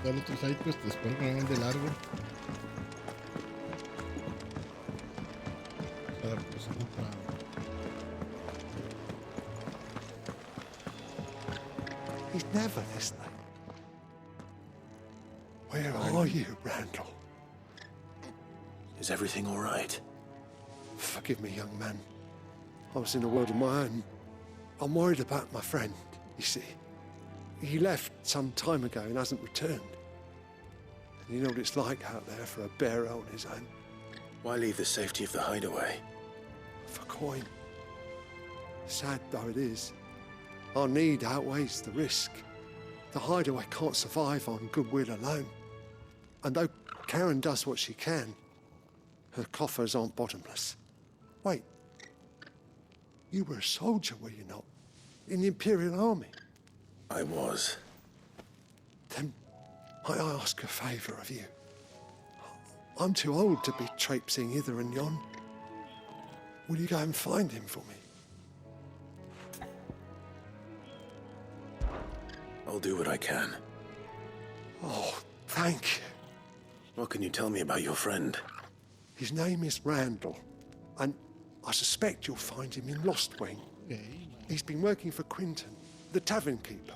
Todos los otros sidequests después ponen de largo. He's never this late. Where are you, Randall? Is everything all right? Forgive me, young man. I was in a world of my own. I'm worried about my friend, you see. He left some time ago and hasn't returned. And you know what it's like out there for a bearer on his own. Why leave the safety of the hideaway? For coin. Sad though it is, our need outweighs the risk. The hideaway can't survive on goodwill alone. And though Karen does what she can, her coffers aren't bottomless. Wait. You were a soldier, were you not? In the Imperial Army? I was. Then I ask a favour of you. I'm too old to be traipsing hither and yon. Will you go and find him for me? I'll do what I can. Oh, thank you. What can you tell me about your friend? His name is Randall, and I suspect you'll find him in Lostwing. He's been working for Quinton, the tavern keeper.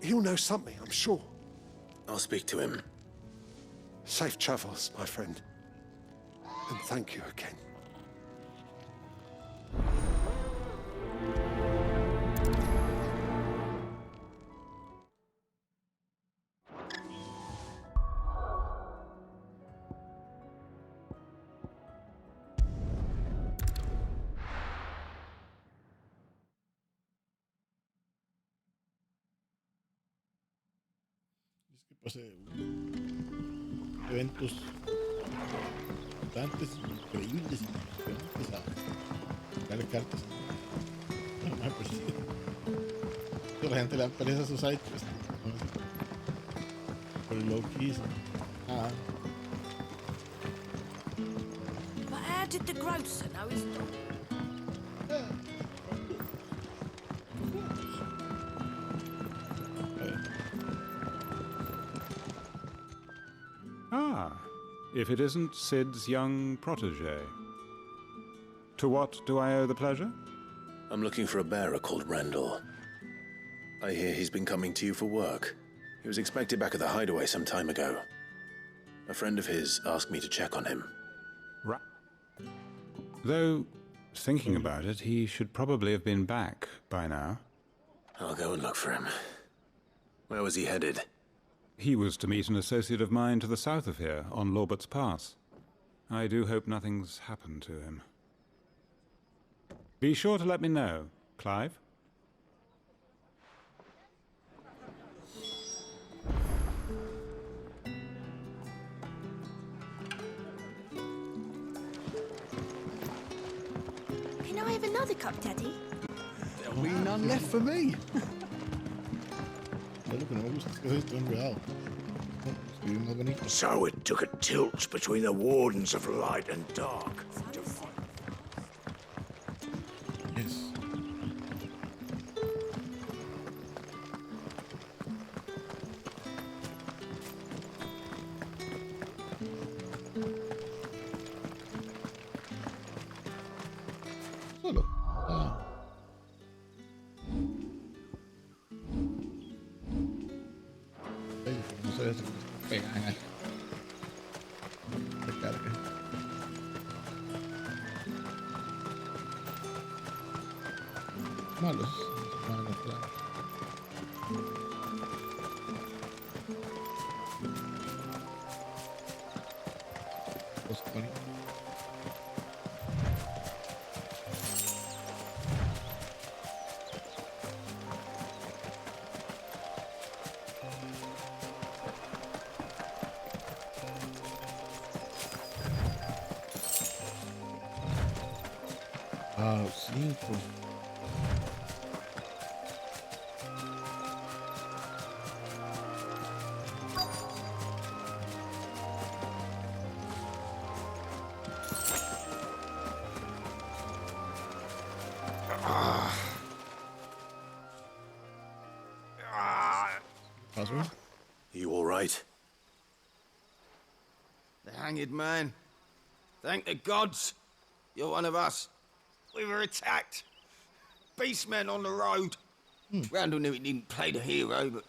He'll know something, I'm sure. I'll speak to him. Safe travels, my friend. And thank you again. Eventos importantes, increíbles, impresionantes a sacarle cartas. No, pues sí. A la gente le da pereza a sus sidequests. Por el low keys. But how did the grocer know his dog? Ah, if it isn't Sid's young protege. To what do I owe the pleasure? I'm looking for a bearer called Randall. I hear he's been coming to you for work. He was expected back at the hideaway some time ago. A friend of his asked me to check on him. Right. Though, thinking about it, he should probably have been back by now. I'll go and look for him. Where was he headed? He was to meet an associate of mine to the south of here, on Lorbert's Pass. I do hope nothing's happened to him. Be sure to let me know, Clive. I have another cup, Daddy? There'll be none left for me. Es lo que no me gusta, es que soy estoy enredado. Escribir más bonito. So it took a tilt between the Wardens of Light and Dark. Yes. Solo. Ah. Ay, no sé si pegan ahí. Recarga. Malos. Malos, claro. Los ponen. Ah, 5. Password? You all right? The hanged man. Thank the gods. You're one of us. We were attacked. Beastmen on the road. Randall knew he didn't play the hero, but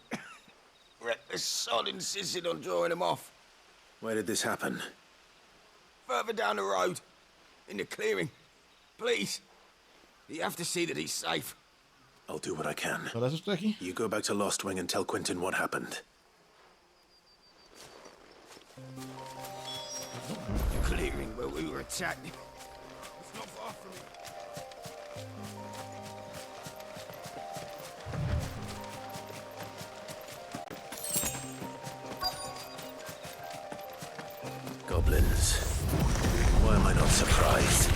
reckless sod insisted on drawing him off. Where did this happen? Further down the road. In the clearing. Please. You have to see that he's safe. I'll do what I can. ¿Para eso estoy aquí? You go back to Lost Wing and tell Quentin what happened. The clearing where we were attacked. It's not far from here. Goblins. Why am I not surprised?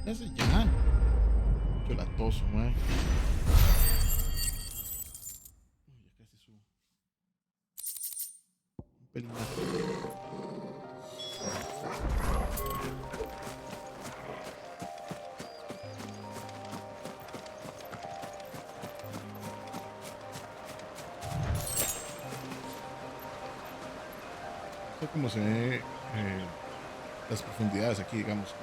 Ese ya. Yo la toso, man. Ya casi subo. Un pelín más. No sé cómo se ve las profundidades aquí, digamos.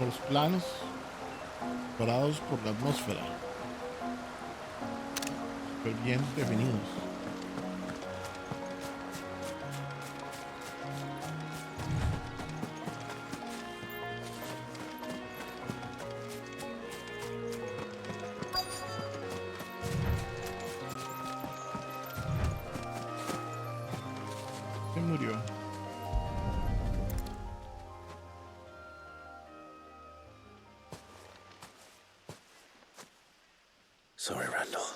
Los planos separados por la atmósfera, súper bien definidos. ¿Quién murió? Sorry, Randall.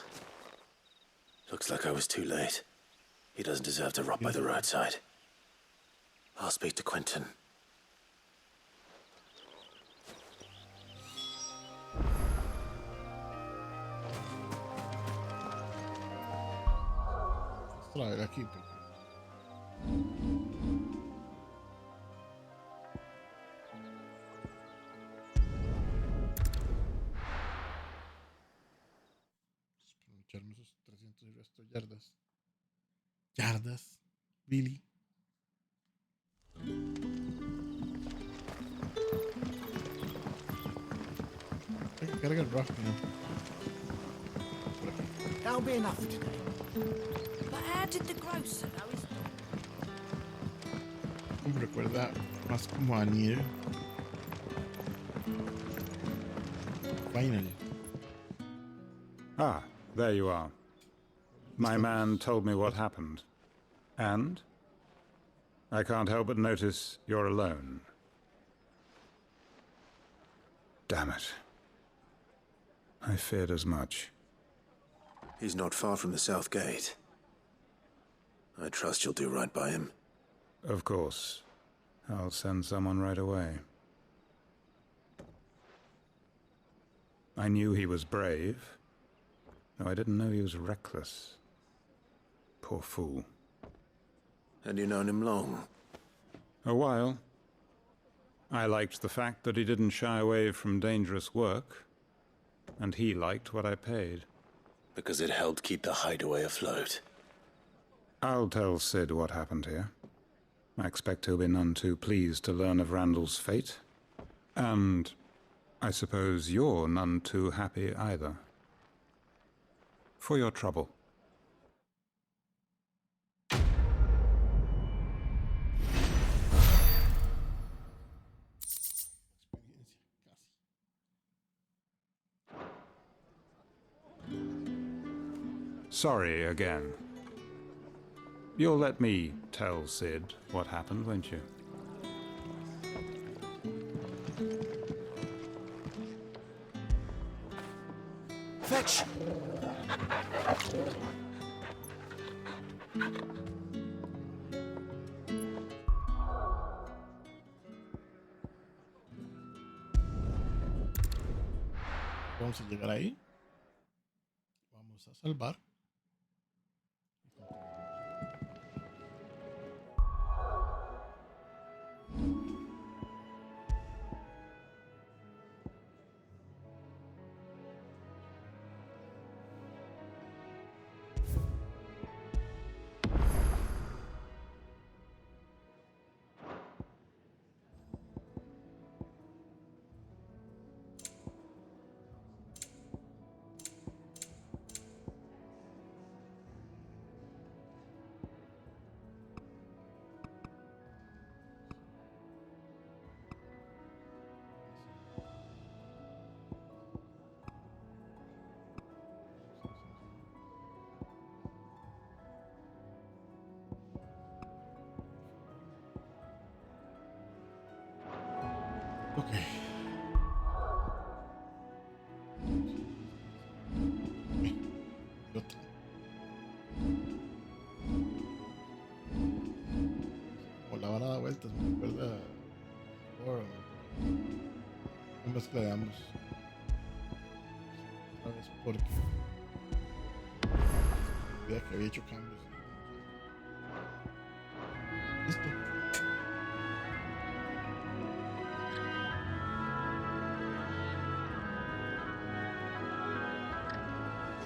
Looks like I was too late. He doesn't deserve to rot by the roadside. I'll speak to Quentin. Traer aquí porque... aprovecharme esos 300 y resto yardas. Yardas, Billy. Hay que cargar el raft, ¿no? Por aquí. That'll be enough for today. But how did the grocer know his... Me recuerda más como a Nier. Finally. Ah, there you are. My man told me what happened. And? I can't help but notice you're alone. Damn it. I feared as much. He's not far from the South Gate. I trust you'll do right by him. Of course. I'll send someone right away. I knew he was brave, though I didn't know he was reckless. Poor fool. And you known him long? A while. I liked the fact that he didn't shy away from dangerous work, and he liked what I paid. Because it helped keep the hideaway afloat. I'll tell Sid what happened here. I expect he'll be none too pleased to learn of Randall's fate. And I suppose you're none too happy either. For your trouble. Sorry again. You'll let me tell Sid what happened, won't you? Fetch! Vamos a llegar ahí. Vamos a salvar. Ok. Otro. Como la vara da vueltas, me recuerda una mezcla de ambos. Otra vez porque veía que había hecho cambios. Listo.